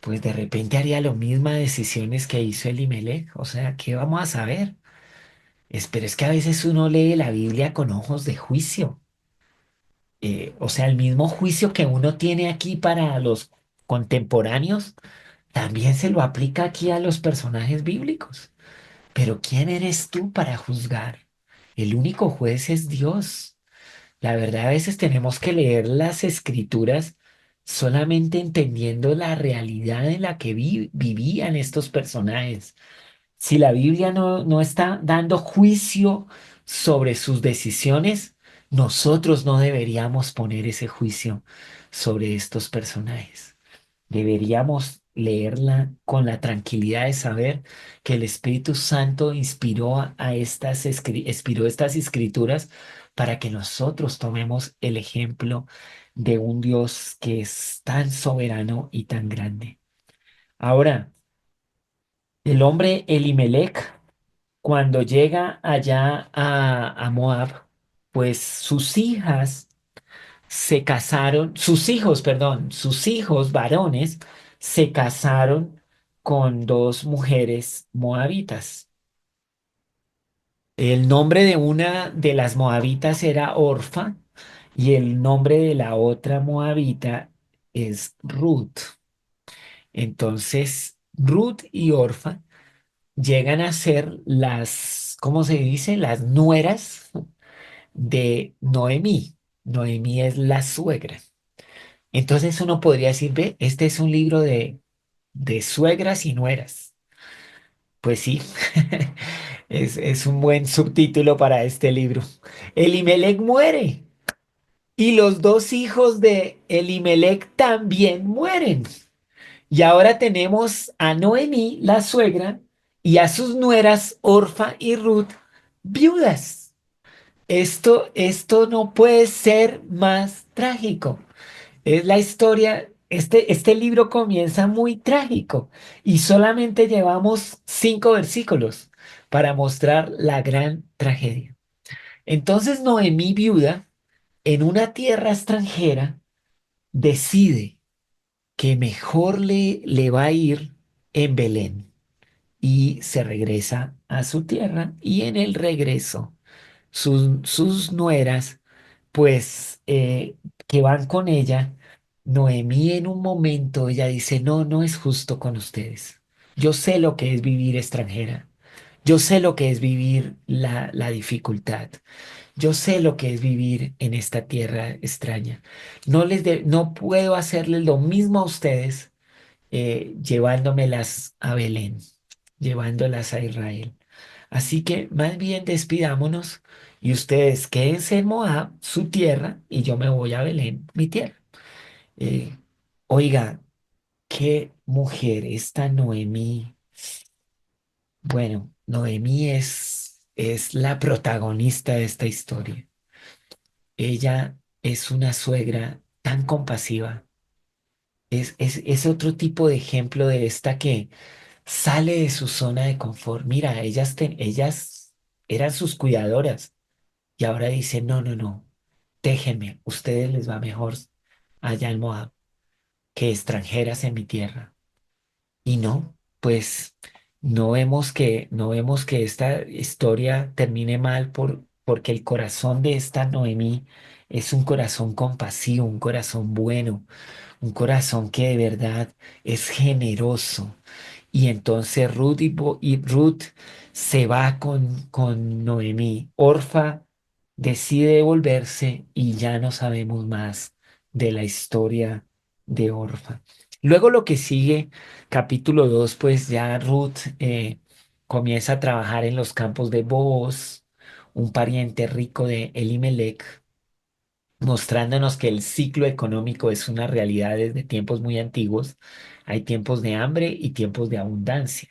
pues de repente haría las mismas decisiones que hizo Elimelech. O sea, ¿qué vamos a saber? Pero es que a veces uno lee la Biblia con ojos de juicio. O sea, el mismo juicio que uno tiene aquí para los contemporáneos, también se lo aplica aquí a los personajes bíblicos. Pero ¿quién eres tú para juzgar? El único juez es Dios. La verdad, a veces tenemos que leer las escrituras solamente entendiendo la realidad en la que vivían estos personajes. Si la Biblia no está dando juicio sobre sus decisiones, nosotros no deberíamos poner ese juicio sobre estos personajes. Deberíamos leerla con la tranquilidad de saber que el Espíritu Santo inspiró inspiró estas escrituras para que nosotros tomemos el ejemplo de un Dios que es tan soberano y tan grande. Ahora, el hombre Elimelech, cuando llega allá a Moab, pues sus hijas se casaron, sus hijos, perdón, sus hijos varones se casaron con dos mujeres moabitas. El nombre de una de las moabitas era Orfa y el nombre de la otra moabita es Ruth. Entonces, Ruth y Orfa llegan a ser las, ¿cómo se dice? Las nueras de Noemí. Noemí es la suegra. Entonces uno podría decir, ve, este es un libro de suegras y nueras. Pues sí, es un buen subtítulo para este libro. Elimelech muere y los dos hijos de Elimelech también mueren. Y ahora tenemos a Noemí, la suegra, y a sus nueras Orfa y Ruth, viudas. Esto no puede ser más trágico. Es la historia, este libro comienza muy trágico y solamente llevamos 5 versículos para mostrar la gran tragedia. Entonces Noemí, viuda, en una tierra extranjera, decide que mejor le va a ir en Belén y se regresa a su tierra y en el regreso sus nueras, pues que van con ella, Noemí en un momento, ella dice, no, no es justo con ustedes. Yo sé lo que es vivir extranjera. Yo sé lo que es vivir la dificultad. Yo sé lo que es vivir en esta tierra extraña. No puedo hacerles lo mismo a ustedes llevándomelas a Belén, llevándolas a Israel. Así que más bien despidámonos y ustedes quédense en Moab, su tierra, y yo me voy a Belén, mi tierra. Eh, Oiga, qué mujer esta Noemí. Bueno, Noemí es la protagonista de esta historia. Ella es una suegra tan compasiva. Es otro tipo de ejemplo de esta que sale de su zona de confort. Mira, ellas eran sus cuidadoras y ahora dicen, no, no, no, déjenme, ustedes les va mejor allá en Moab que extranjeras en mi tierra. Y no, pues no vemos que esta historia termine mal porque el corazón de esta Noemí es un corazón compasivo, un corazón bueno, un corazón que de verdad es generoso. Y entonces Ruth se va con Noemí. Orfa decide devolverse y ya no sabemos más de la historia de Orfa. Luego lo que sigue, capítulo 2, pues ya Ruth comienza a trabajar en los campos de Booz, un pariente rico de Elimelech, mostrándonos que el ciclo económico es una realidad desde tiempos muy antiguos. Hay tiempos de hambre y tiempos de abundancia.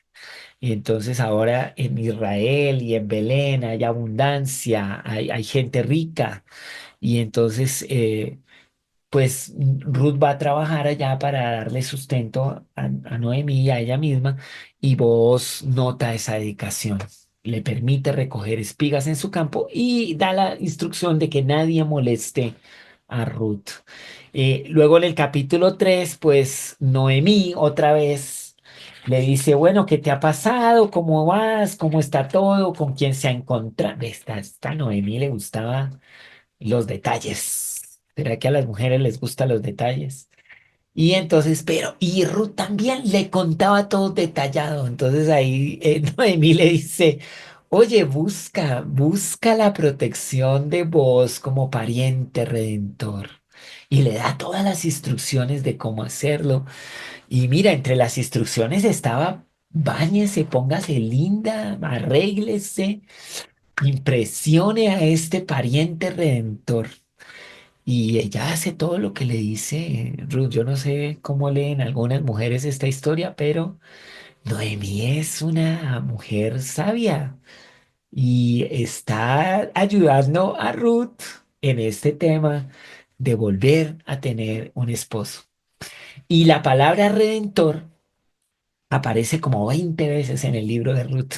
Y entonces ahora en Israel y en Belén hay abundancia, hay gente rica. Y entonces pues Ruth va a trabajar allá para darle sustento a Noemí y a ella misma, y vos nota esa dedicación. Le permite recoger espigas en su campo y da la instrucción de que nadie moleste a Ruth. Luego en el capítulo 3 pues Noemí otra vez le dice, bueno, ¿qué te ha pasado? ¿Cómo vas? ¿Cómo está todo? ¿Con quién se ha encontrado? Esta Noemí le gustaba los detalles. ¿Será que a las mujeres les gustan los detalles? Y entonces, y Ruth también le contaba todo detallado. Entonces ahí Noemí le dice, oye, busca la protección de vos como pariente redentor. Y le da todas las instrucciones de cómo hacerlo. Y mira, entre las instrucciones estaba, báñese, póngase linda, arréglese, impresione a este pariente redentor. Y ella hace todo lo que le dice Ruth. Yo no sé cómo leen algunas mujeres esta historia, pero Noemí es una mujer sabia y está ayudando a Ruth en este tema de volver a tener un esposo. Y la palabra redentor aparece como 20 veces en el libro de Ruth.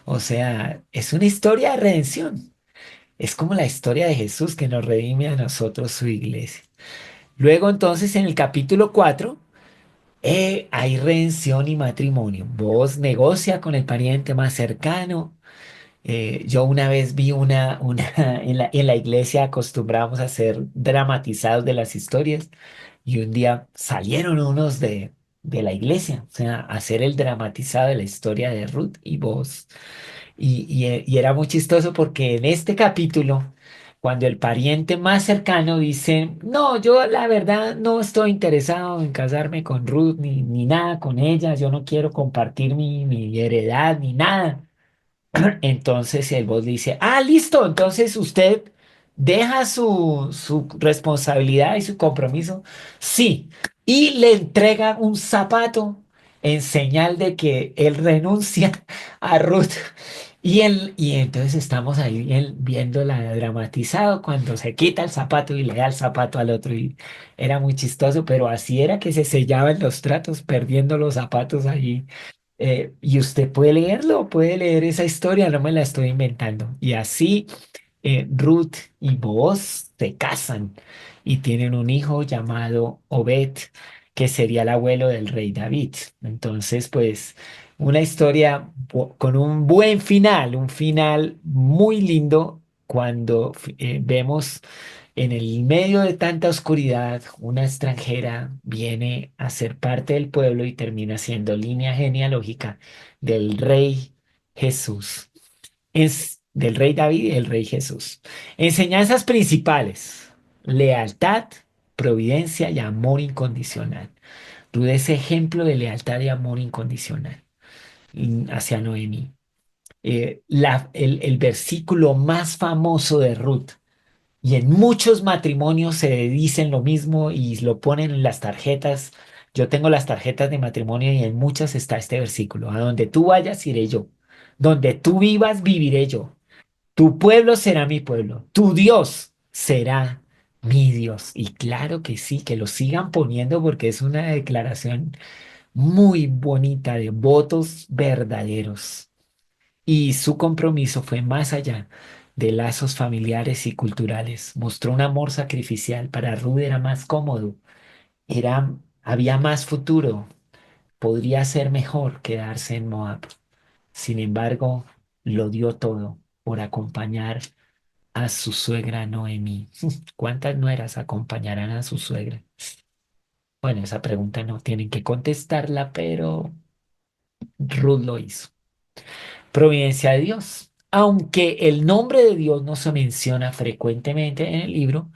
O sea, es una historia de redención. Es como la historia de Jesús que nos redime a nosotros, su iglesia. Luego entonces en el capítulo 4 hay redención y matrimonio. Vos negocia con el pariente más cercano. Yo una vez vi en la iglesia acostumbrábamos a hacer dramatizados de las historias y un día salieron unos de la iglesia, o sea, a hacer el dramatizado de la historia de Ruth y vos. Y era muy chistoso porque en este capítulo, cuando el pariente más cercano dice, no, yo la verdad no estoy interesado en casarme con Ruth ni nada con ella, yo no quiero compartir mi heredad ni nada. Entonces el voz dice, ah, listo, entonces usted deja su responsabilidad y su compromiso. Sí, y le entrega un zapato en señal de que él renuncia a Ruth. Y entonces estamos ahí viendo la dramatizado cuando se quita el zapato y le da el zapato al otro. Y era muy chistoso, pero así era que se sellaban los tratos, perdiendo los zapatos allí. Y usted puede leer esa historia, no me la estoy inventando. Y así Ruth y Booz se casan y tienen un hijo llamado Obed, que sería el abuelo del rey David. Entonces, pues, una historia con un buen final, un final muy lindo cuando vemos en el medio de tanta oscuridad, una extranjera viene a ser parte del pueblo y termina siendo línea genealógica del rey Jesús. Es del rey David y del rey Jesús. Enseñanzas principales: lealtad, providencia y amor incondicional. Ruth es ejemplo de lealtad y amor incondicional hacia Noemí. El versículo más famoso de Ruth, y en muchos matrimonios se dicen lo mismo y lo ponen en las tarjetas. Yo tengo las tarjetas de matrimonio y en muchas está este versículo. A donde tú vayas, iré yo. Donde tú vivas, viviré yo. Tu pueblo será mi pueblo. Tu Dios será mi Dios. Y claro que sí, que lo sigan poniendo porque es una declaración muy bonita de votos verdaderos. Y su compromiso fue más allá de lazos familiares y culturales. Mostró un amor sacrificial. Para Ruth era más cómodo, había más futuro. Podría ser mejor quedarse en Moab. Sin embargo, lo dio todo por acompañar a su suegra Noemí. ¿Cuántas nueras acompañarán a su suegra? Bueno, esa pregunta no tienen que contestarla, pero Ruth lo hizo. Providencia de Dios. Aunque el nombre de Dios no se menciona frecuentemente en el libro,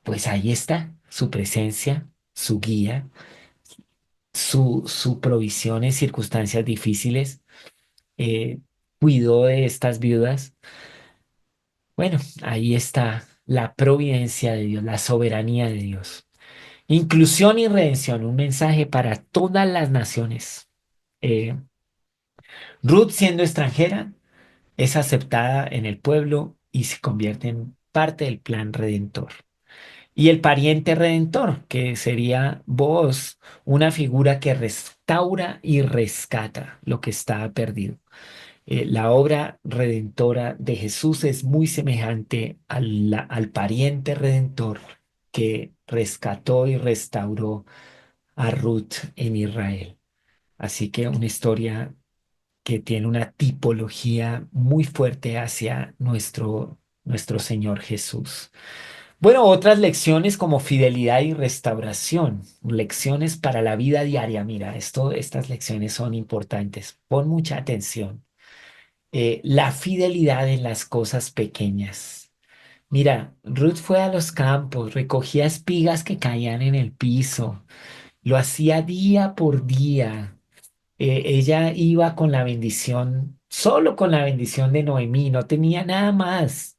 pues ahí está su presencia, su guía, su provisión en circunstancias difíciles. eh, Cuidó de estas viudas. Bueno, ahí está la providencia de Dios, la soberanía de Dios. Inclusión y redención, un mensaje para todas las naciones. Eh, Ruth, siendo extranjera, es aceptada en el pueblo y se convierte en parte del plan redentor. Y el pariente redentor, que sería vos, una figura que restaura y rescata lo que estaba perdido. La obra redentora de Jesús es muy semejante al pariente redentor que rescató y restauró a Ruth en Israel. Así que una historia que tiene una tipología muy fuerte hacia nuestro Señor Jesús. Bueno, otras lecciones como fidelidad y restauración, lecciones para la vida diaria. Mira, estas lecciones son importantes. Pon mucha atención. La fidelidad en las cosas pequeñas. Mira, Ruth fue a los campos, recogía espigas que caían en el piso, lo hacía día por día. Ella iba con la bendición, solo con la bendición de Noemí, no tenía nada más.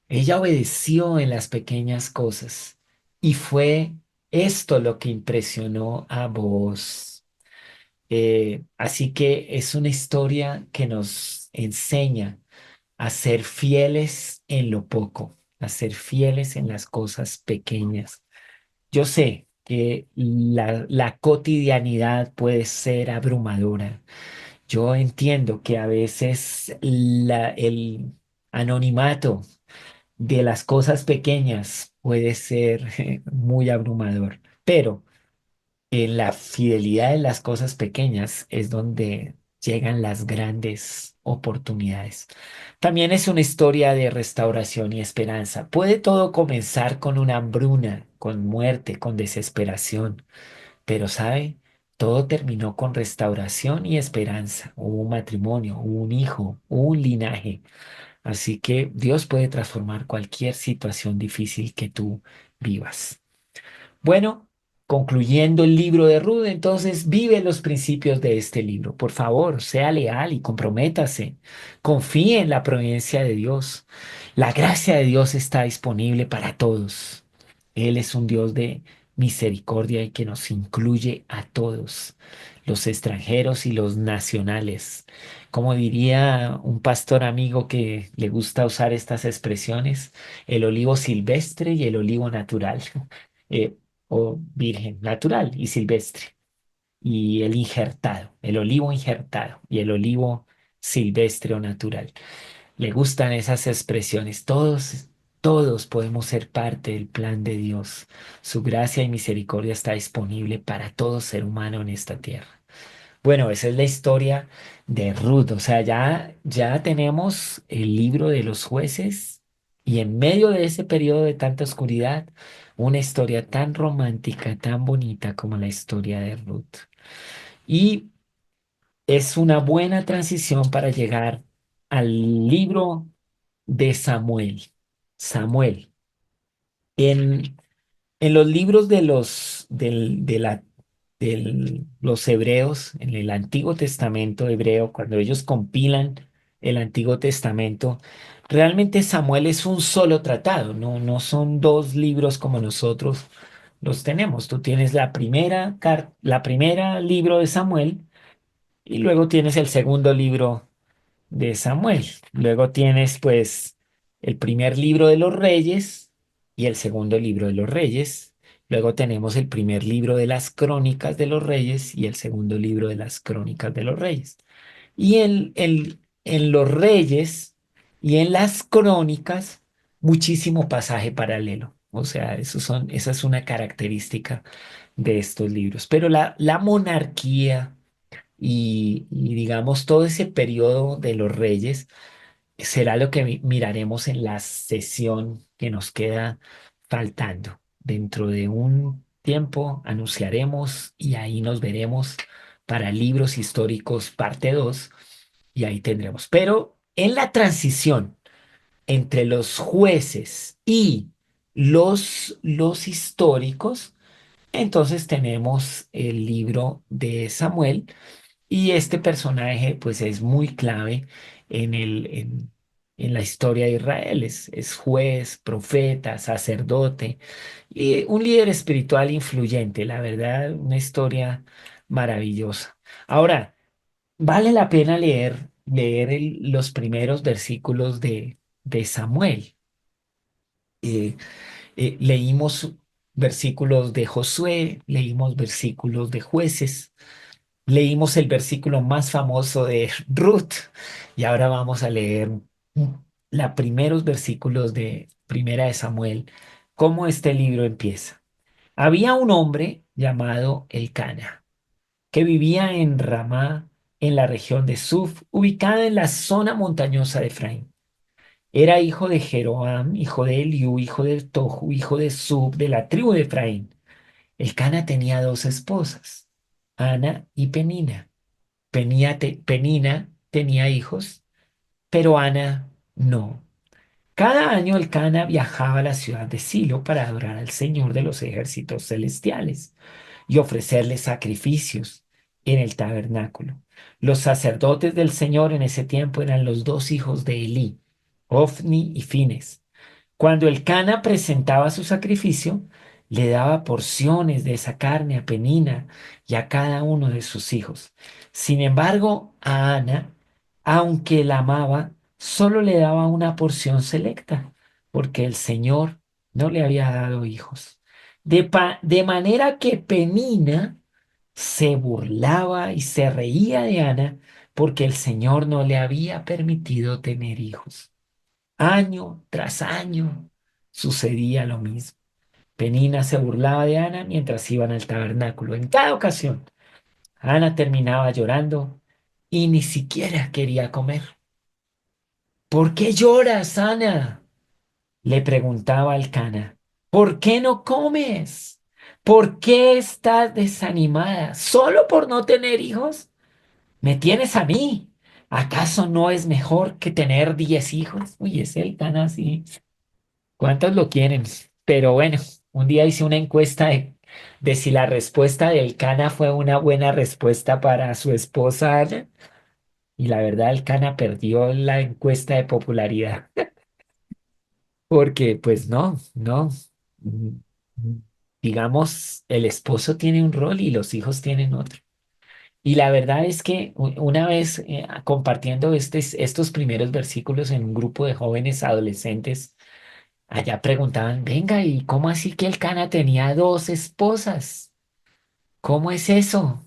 Ella obedeció en las pequeñas cosas y fue esto lo que impresionó a vos. Así que es una historia que nos enseña a ser fieles en lo poco, a ser fieles en las cosas pequeñas. Yo sé que la cotidianidad puede ser abrumadora. Yo entiendo que a veces el anonimato de las cosas pequeñas puede ser muy abrumador, pero en la fidelidad de las cosas pequeñas es donde llegan las grandes oportunidades. También es una historia de restauración y esperanza. Puede todo comenzar con una hambruna, con muerte, con desesperación, pero ¿sabe? Todo terminó con restauración y esperanza. Hubo un matrimonio, hubo un hijo, hubo un linaje. Así que Dios puede transformar cualquier situación difícil que tú vivas. Bueno, concluyendo el libro de Ruth, entonces vive los principios de este libro. Por favor, sea leal y comprométase. Confíe en la providencia de Dios. La gracia de Dios está disponible para todos. Él es un Dios de misericordia y que nos incluye a todos, los extranjeros y los nacionales. Como diría un pastor amigo que le gusta usar estas expresiones, el olivo silvestre y el olivo natural. Eh, o virgen, natural y silvestre, y el injertado, el olivo injertado y el olivo silvestre o natural. Le gustan esas expresiones. Todos podemos ser parte del plan de Dios. Su gracia y misericordia está disponible para todo ser humano en esta tierra. Bueno, esa es la historia de Ruth. O sea, ya tenemos el libro de los jueces y en medio de ese periodo de tanta oscuridad, una historia tan romántica, tan bonita como la historia de Ruth. Y es una buena transición para llegar al libro de Samuel. Samuel. En, en los libros de los hebreos, en el Antiguo Testamento hebreo, cuando ellos compilan el Antiguo Testamento, realmente Samuel es un solo tratado, no son dos libros como nosotros los tenemos. Tú tienes la primera libro de Samuel y luego tienes el segundo libro de Samuel. Luego tienes pues el primer libro de los reyes y el segundo libro de los reyes. Luego tenemos el primer libro de las crónicas de los reyes y el segundo libro de las crónicas de los reyes. Y en los reyes y en las crónicas, muchísimo pasaje paralelo. O sea, esa es una característica de estos libros. Pero la monarquía y digamos todo ese periodo de los reyes será lo que miraremos en la sesión que nos queda faltando. Dentro de un tiempo anunciaremos y ahí nos veremos para libros históricos parte 2 y ahí tendremos. Pero en la transición entre los jueces y los históricos, entonces tenemos el libro de Samuel y este personaje, pues, es muy clave en la historia de Israel. Es juez, profeta, sacerdote, y un líder espiritual influyente, la verdad, una historia maravillosa. Ahora, vale la pena leer los primeros versículos de Samuel. Eh, Leímos versículos de Josué, leímos versículos de Jueces, leímos el versículo más famoso de Ruth y ahora vamos a leer los primeros versículos de Primera de Samuel. ¿Cómo este libro empieza? Había un hombre llamado Elcana que vivía en Ramá, en la región de Suf, ubicada en la zona montañosa de Efraín. Era hijo de Jeroam, hijo de Eliú, hijo de Tohu, hijo de Sub, de la tribu de Efraín. Elcana tenía dos esposas, Ana y Penina. Penina tenía hijos, pero Ana no. Cada año Elcana viajaba a la ciudad de Silo para adorar al Señor de los ejércitos celestiales y ofrecerle sacrificios en el tabernáculo. Los sacerdotes del Señor en ese tiempo eran los dos hijos de Elí, Ofni y Fines. Cuando el Cana presentaba su sacrificio, le daba porciones de esa carne a Penina y a cada uno de sus hijos. Sin embargo, a Ana, aunque la amaba, solo le daba una porción selecta, porque el Señor no le había dado hijos. De manera que Penina se burlaba y se reía de Ana porque el Señor no le había permitido tener hijos. Año tras año sucedía lo mismo. Penina se burlaba de Ana mientras iban al tabernáculo. En cada ocasión, Ana terminaba llorando y ni siquiera quería comer. ¿Por qué lloras, Ana? Le preguntaba al Cana. ¿Por qué no comes? ¿Por qué estás desanimada? ¿Solo por no tener hijos? ¿Me tienes a mí? ¿Acaso no es mejor que tener 10 hijos? Uy, es el Cana así. ¿Cuántos lo quieren? Pero bueno, un día hice una encuesta de si la respuesta del Cana fue una buena respuesta para su esposa Ana, y la verdad el Cana perdió la encuesta de popularidad, porque pues no, mm, mm, digamos, el esposo tiene un rol y los hijos tienen otro. Y la verdad es que una vez compartiendo estos primeros versículos en un grupo de jóvenes adolescentes, allá preguntaban, venga, ¿y cómo así que el Cana tenía dos esposas? ¿Cómo es eso?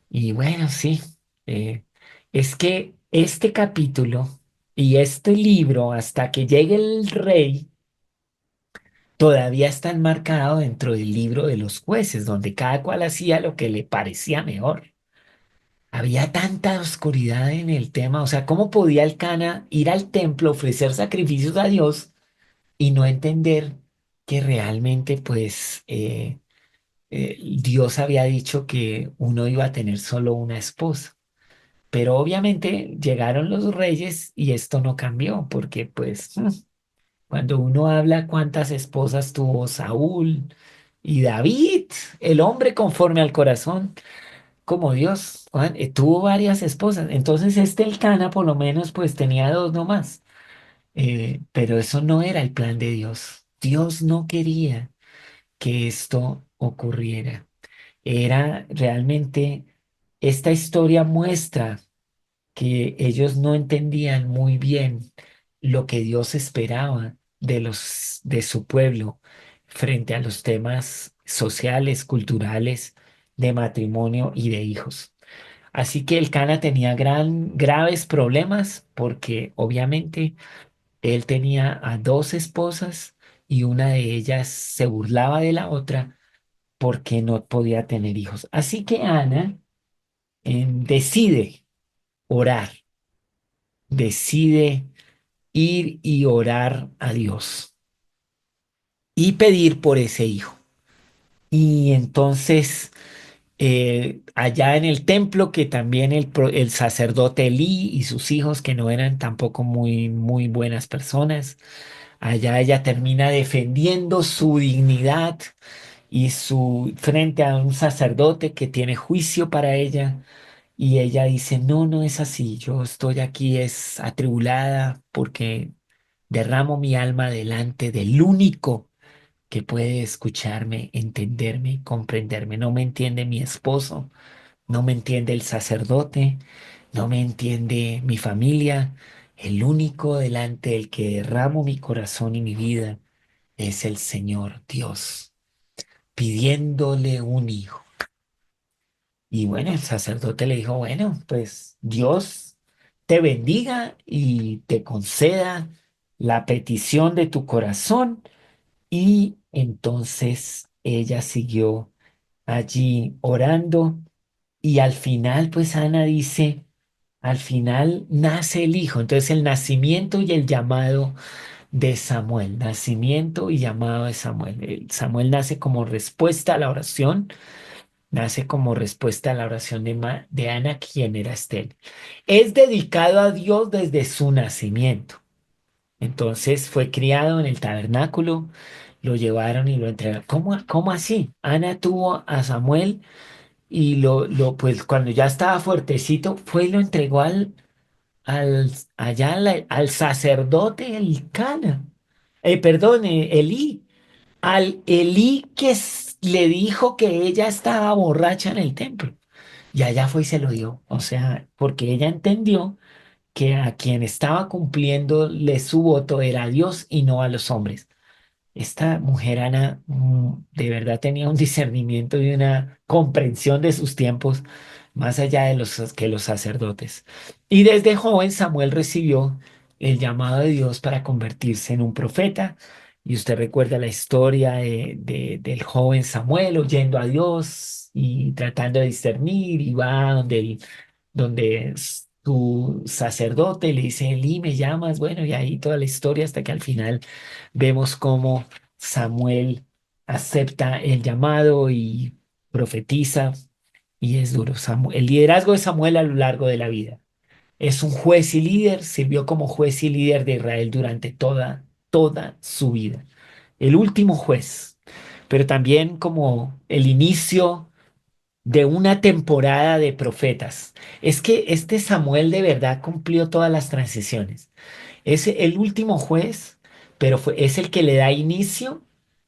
Y bueno, sí, eh, es que este capítulo y este libro, hasta que llegue el rey, todavía está enmarcado dentro del libro de los jueces, donde cada cual hacía lo que le parecía mejor. Había tanta oscuridad en el tema, o sea, ¿cómo podía el Cana ir al templo, ofrecer sacrificios a Dios y no entender que realmente, pues, Dios había dicho que uno iba a tener solo una esposa? Pero obviamente llegaron los reyes y esto no cambió, porque pues cuando uno habla cuántas esposas tuvo Saúl y David, el hombre conforme al corazón, como Dios, Juan, tuvo varias esposas. Entonces este Elcana por lo menos pues tenía dos nomás. Pero eso no era el plan de Dios. Dios no quería que esto ocurriera. Era realmente, esta historia muestra que ellos no entendían muy bien lo que Dios esperaba de su pueblo frente a los temas sociales, culturales, de matrimonio y de hijos. Así que el Cana tenía graves problemas porque obviamente él tenía a dos esposas y una de ellas se burlaba de la otra porque no podía tener hijos. Así que Ana decide orar, decide ir y orar a Dios y pedir por ese hijo. Y entonces allá en el templo, que también el sacerdote Elí y sus hijos, que no eran tampoco muy buenas personas, allá ella termina defendiendo su dignidad y su frente a un sacerdote que tiene juicio para ella. Y ella dice, no, no es así, yo estoy aquí es atribulada porque derramo mi alma delante del único que puede escucharme, entenderme, comprenderme. No me entiende mi esposo, no me entiende el sacerdote, no me entiende mi familia. El único delante del que derramo mi corazón y mi vida es el Señor Dios, pidiéndole un hijo. Y bueno, el sacerdote le dijo, bueno, pues Dios te bendiga y te conceda la petición de tu corazón. Y entonces ella siguió allí orando y al final, pues Ana dice, al final nace el hijo. Entonces el nacimiento y el llamado de Samuel, nacimiento y llamado de Samuel. Samuel nace como respuesta a la oración, nace como respuesta a la oración de Ana, quien era estéril. Es dedicado a Dios desde su nacimiento. Entonces fue criado en el tabernáculo, lo llevaron y lo entregaron. ¿Cómo así? Ana tuvo a Samuel y pues cuando ya estaba fuertecito, fue y lo entregó al sacerdote Elcana. Perdón, Elí. Al Elí que le dijo que ella estaba borracha en el templo. Y allá fue y se lo dio. O sea, porque ella entendió que a quien estaba cumpliéndole su voto era a Dios y no a los hombres. Esta mujer, Ana, de verdad tenía un discernimiento y una comprensión de sus tiempos más allá de los que los sacerdotes. Y desde joven Samuel recibió el llamado de Dios para convertirse en un profeta. Y usted recuerda la historia del joven Samuel oyendo a Dios y tratando de discernir y va donde su sacerdote le dice, Eli, ¿me llamas? Bueno, y ahí toda la historia hasta que al final vemos cómo Samuel acepta el llamado y profetiza, y es duro. El liderazgo de Samuel a lo largo de la vida. Es un juez y líder, sirvió como juez y líder de Israel durante toda su vida. El último juez, pero también como el inicio de una temporada de profetas. Es que este Samuel de verdad cumplió todas las transiciones. Es el último juez, pero es el que le da inicio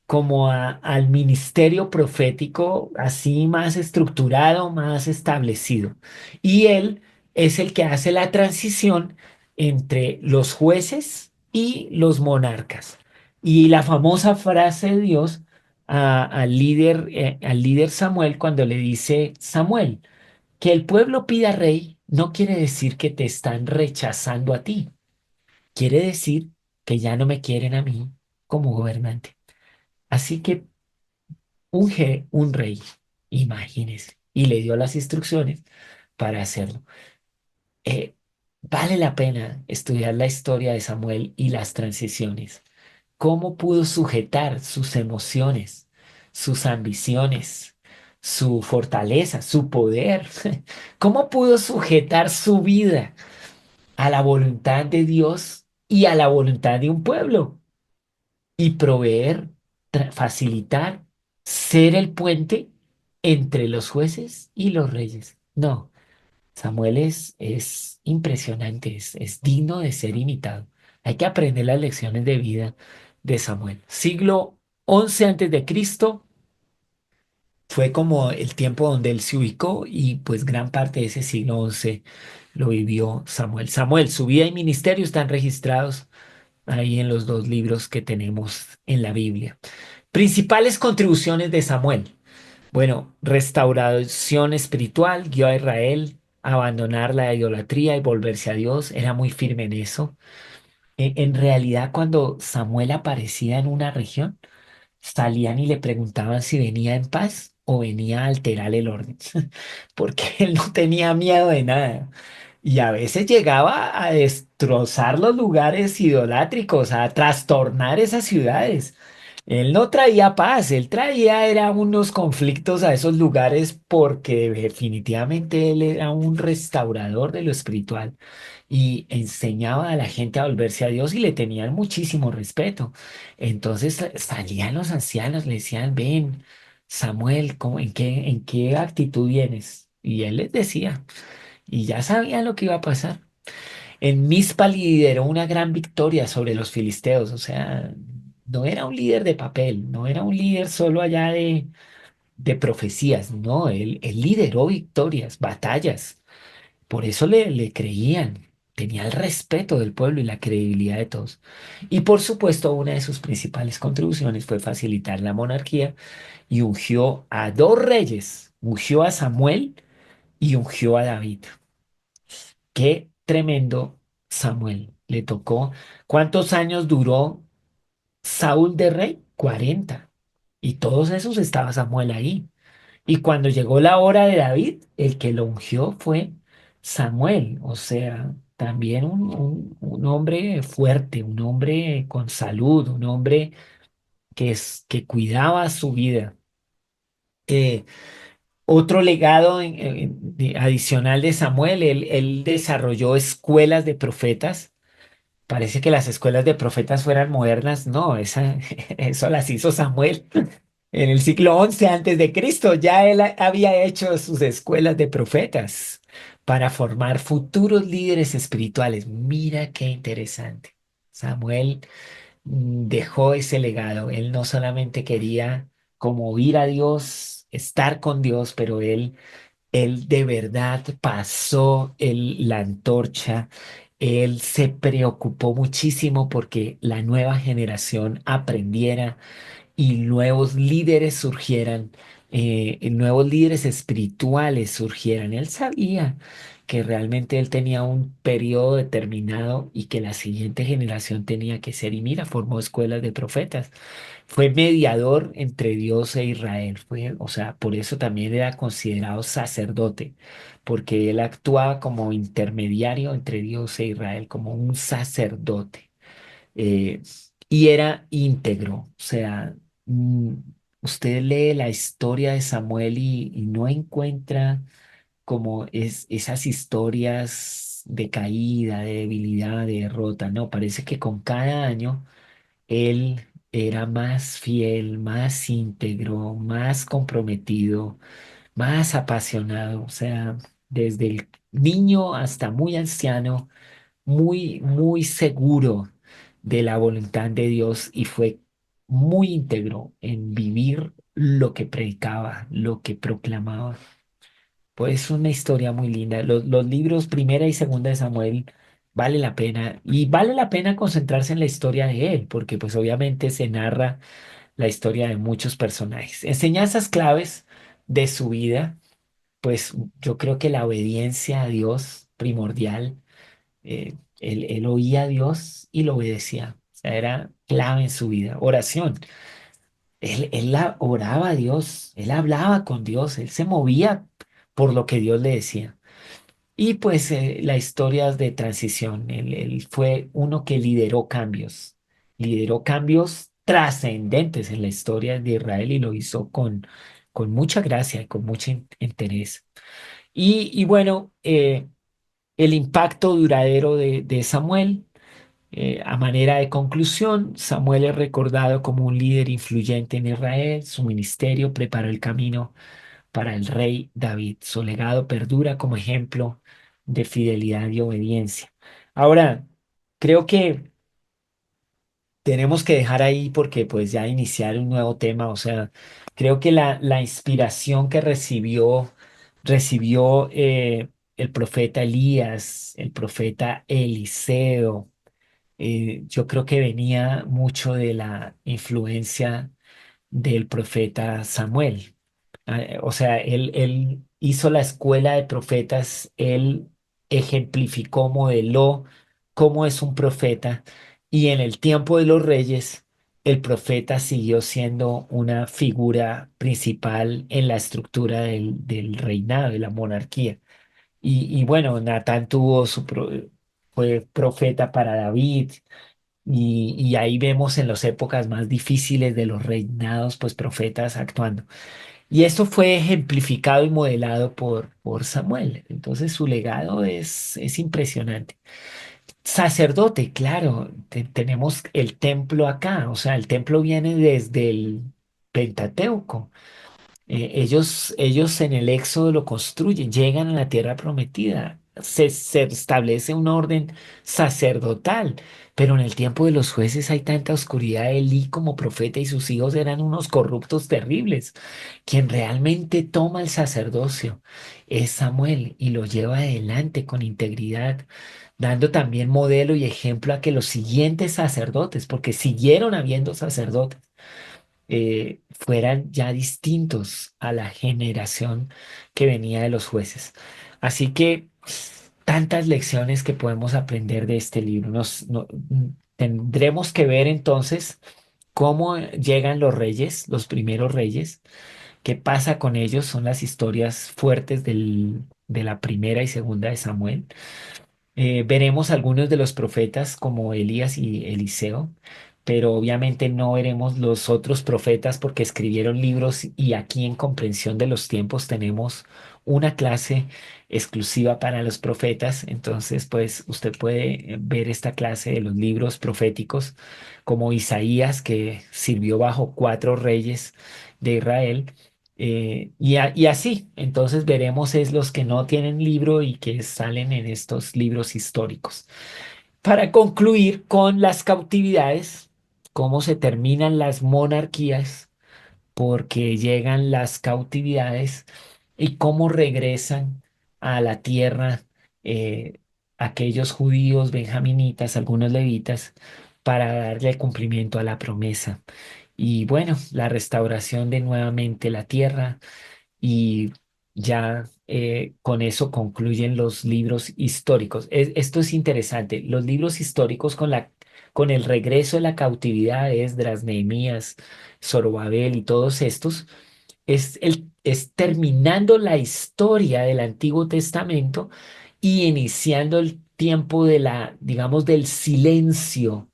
como al ministerio profético así más estructurado, más establecido. Y él es el que hace la transición entre los jueces y los monarcas. Y la famosa frase de Dios al líder Samuel cuando le dice, Samuel, que el pueblo pida rey no quiere decir que te están rechazando a ti. Quiere decir que ya no me quieren a mí como gobernante. Así que unge un rey, imagínese, y le dio las instrucciones para hacerlo. Eh, Vale la pena estudiar la historia de Samuel y las transiciones. Cómo pudo sujetar sus emociones, sus ambiciones, su fortaleza, su poder. Cómo pudo sujetar su vida a la voluntad de Dios y a la voluntad de un pueblo y proveer, facilitar, ser el puente entre los jueces y los reyes. No, Samuel es impresionante, es digno de ser imitado. Hay que aprender las lecciones de vida de Samuel. Siglo 11 antes de Cristo fue como el tiempo donde él se ubicó y pues gran parte de ese siglo 11 lo vivió Samuel. Samuel, su vida y ministerio están registrados ahí en los dos libros que tenemos en la Biblia. Principales contribuciones de Samuel. Bueno, restauración espiritual, guió a Israel a abandonar la idolatría y volverse a Dios. Era muy firme en eso. En realidad, cuando Samuel aparecía en una región, salían y le preguntaban si venía en paz o venía a alterar el orden, porque él no tenía miedo de nada. Y a veces llegaba a destrozar los lugares idolátricos, a trastornar esas ciudades. Él no traía paz, él traía era unos conflictos a esos lugares porque definitivamente él era un restaurador de lo espiritual y enseñaba a la gente a volverse a Dios y le tenían muchísimo respeto. Entonces salían los ancianos, le decían, ven, Samuel, en qué actitud vienes? Y él les decía, y ya sabían lo que iba a pasar. En Mizpa lideró una gran victoria sobre los filisteos, o sea, no era un líder de papel, no era un líder solo allá de profecías, no, él lideró victorias, batallas, por eso le creían, tenía el respeto del pueblo y la credibilidad de todos. Y por supuesto, una de sus principales contribuciones fue facilitar la monarquía y ungió a dos reyes, ungió a Samuel y ungió a David. Qué tremendo Samuel le tocó. ¿Cuántos años duró Saúl de rey? 40. Y todos esos estaba Samuel ahí. Y cuando llegó la hora de David, el que lo ungió fue Samuel. O sea, también un hombre fuerte, un hombre con salud, un hombre que cuidaba su vida. Eh, Otro legado adicional de Samuel, él desarrolló escuelas de profetas. Parece que las escuelas de profetas fueran modernas. No, eso las hizo Samuel en el siglo XI antes de Cristo. Ya él había hecho sus escuelas de profetas para formar futuros líderes espirituales. Mira qué interesante. Samuel dejó ese legado. Él no solamente quería como oír a Dios, estar con Dios, pero él de verdad pasó la antorcha. Él se preocupó muchísimo porque la nueva generación aprendiera y nuevos líderes surgieran, nuevos líderes espirituales surgieran. Él sabía que realmente él tenía un periodo determinado y que la siguiente generación tenía que ser. Y mira, formó escuelas de profetas. Fue mediador entre Dios e Israel. O sea, por eso también era considerado sacerdote, porque él actuaba como intermediario entre Dios e Israel, como un sacerdote. eh, y era íntegro. O sea, mm, usted lee la historia de Samuel y no encuentra como esas historias de caída, de debilidad, de derrota. No, parece que con cada año él era más fiel, más íntegro, más comprometido, más apasionado. O sea, desde el niño hasta muy anciano, muy, muy seguro de la voluntad de Dios y fue muy íntegro en vivir lo que predicaba, lo que proclamaba. Pues una historia muy linda. Los libros Primera y Segunda de Samuel vale la pena y vale la pena concentrarse en la historia de él, porque pues obviamente se narra la historia de muchos personajes. Enseñanzas claves de su vida, pues yo creo que la obediencia a Dios primordial. Él oía a Dios y lo obedecía. O sea, era clave en su vida. Oración. Él oraba a Dios, él hablaba con Dios, él se movía por lo que Dios le decía. Y pues la historia de transición. Él fue uno que lideró cambios trascendentes en la historia de Israel y lo hizo con mucha gracia y con mucho interés. Y bueno, el impacto duradero de Samuel. A manera de conclusión, Samuel es recordado como un líder influyente en Israel. Su ministerio preparó el camino para el rey David. Su legado perdura como ejemplo de fidelidad y obediencia. Ahora, creo que tenemos que dejar ahí porque pues ya iniciar un nuevo tema. O sea, creo que la inspiración que recibió el profeta Elías, el profeta Eliseo, yo creo que venía mucho de la influencia del profeta Samuel. O sea, él hizo la escuela de profetas, él ejemplificó, modeló cómo es un profeta y en el tiempo de los reyes, el profeta siguió siendo una figura principal en la estructura del reinado, de la monarquía. Y bueno, Natán fue profeta para David, y ahí vemos en las épocas más difíciles de los reinados, pues profetas actuando. Y esto fue ejemplificado y modelado por Samuel. Entonces su legado es impresionante. Sacerdote, claro, tenemos el templo acá, o sea, el templo viene desde el Pentateuco. Ellos en el Éxodo lo construyen, llegan a la tierra prometida. se establece un orden sacerdotal, pero en el tiempo de los jueces hay tanta oscuridad. Elí como profeta y sus hijos eran unos corruptos terribles. Quien realmente toma el sacerdocio es Samuel y lo lleva adelante con integridad, dando también modelo y ejemplo a que los siguientes sacerdotes, porque siguieron habiendo sacerdotes, fueran ya distintos a la generación que venía de los jueces. Así que tantas lecciones que podemos aprender de este libro. Tendremos que ver entonces cómo llegan los reyes, los primeros reyes, qué pasa con ellos, son las historias fuertes de la primera y segunda de Samuel. Veremos algunos de los profetas como Elías y Eliseo, pero obviamente no veremos los otros profetas porque escribieron libros y aquí en Comprensión de los Tiempos tenemos una clase exclusiva para los profetas. Entonces, pues usted puede ver esta clase de los libros proféticos como Isaías, que sirvió bajo 4 reyes de Israel. Y así, entonces veremos es los que no tienen libro y que salen en estos libros históricos. Para concluir con las cautividades, cómo se terminan las monarquías, porque llegan las cautividades y cómo regresan a la tierra eh, aquellos judíos, benjaminitas, algunos levitas, para darle cumplimiento a la promesa. Y bueno, la restauración de nuevamente la tierra y ya con eso concluyen los libros históricos. Esto es interesante. Los libros históricos con el regreso de la cautividad de Esdras, Nehemías, Zorobabel y todos estos es terminando la historia del Antiguo Testamento y iniciando el tiempo de digamos, del silencio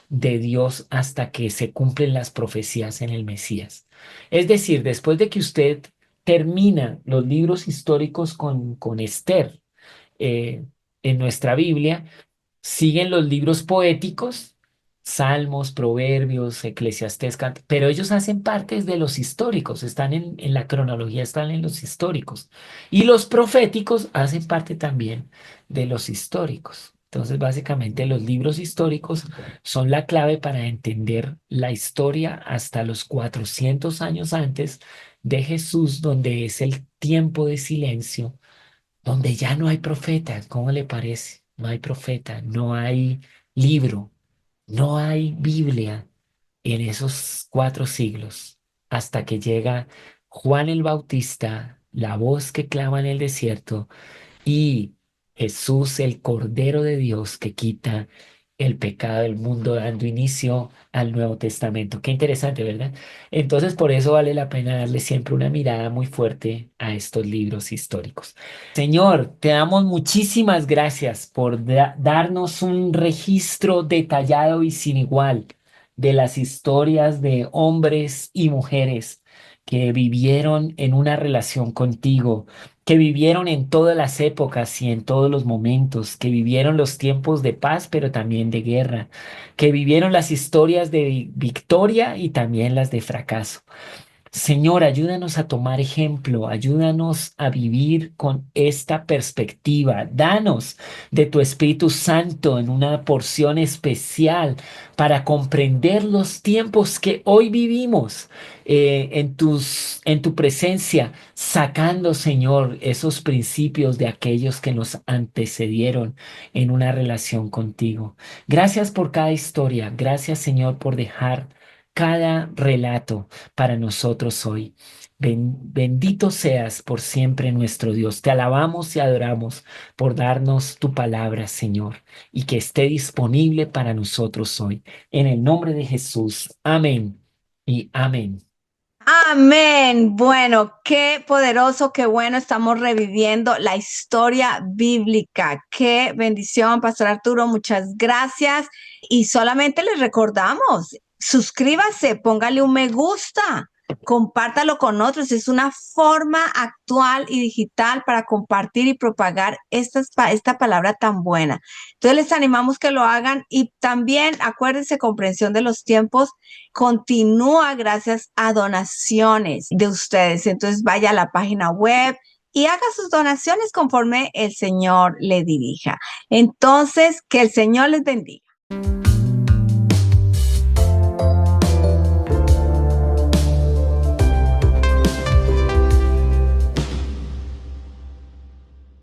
de Dios hasta que se cumplen las profecías en el Mesías. Es decir, después de que usted termina los libros históricos con Esther en nuestra Biblia, siguen los libros poéticos, Salmos, Proverbios, Eclesiastés, pero ellos hacen parte de los históricos, están en la cronología, están en los históricos. Y los proféticos hacen parte también de los históricos. Entonces, básicamente, los libros históricos son la clave para entender la historia hasta los 400 años antes de Jesús, donde es el tiempo de silencio donde ya no hay profeta. ¿Cómo le parece? No hay profeta, no hay libro, no hay Biblia en esos 4 siglos, hasta que llega Juan el Bautista, la voz que clama en el desierto, y Jesús, el Cordero de Dios que quita el pecado del mundo, dando inicio al Nuevo Testamento. Qué interesante, ¿verdad? Entonces, por eso vale la pena darle siempre una mirada muy fuerte a estos libros históricos. Señor, te damos muchísimas gracias por darnos un registro detallado y sin igual de las historias de hombres y mujeres que vivieron en una relación contigo, que vivieron en todas las épocas y en todos los momentos, que vivieron los tiempos de paz, pero también de guerra, que vivieron las historias de victoria y también las de fracaso. Señor, ayúdanos a tomar ejemplo, ayúdanos a vivir con esta perspectiva. Danos de tu Espíritu Santo en una porción especial para comprender los tiempos que hoy vivimos en tu presencia, sacando, Señor, esos principios de aquellos que nos antecedieron en una relación contigo. Gracias por cada historia. Gracias, Señor, por dejar cada relato para nosotros hoy. Bendito seas por siempre nuestro Dios. Te alabamos y adoramos por darnos tu palabra, Señor, y que esté disponible para nosotros hoy. En el nombre de Jesús. Amén y amén. Amén. Bueno, qué poderoso, qué bueno. Estamos reviviendo la historia bíblica. Qué bendición, Pastor Arturo. Muchas gracias. Y solamente les recordamos, suscríbase, póngale un me gusta, compártalo con otros. Es una forma actual y digital para compartir y propagar esta palabra tan buena. Entonces les animamos que lo hagan y también acuérdense, comprensión de los tiempos continúa gracias a donaciones de ustedes. Entonces vaya a la página web, y haga sus donaciones conforme el Señor le dirija. Entonces, que el Señor les bendiga.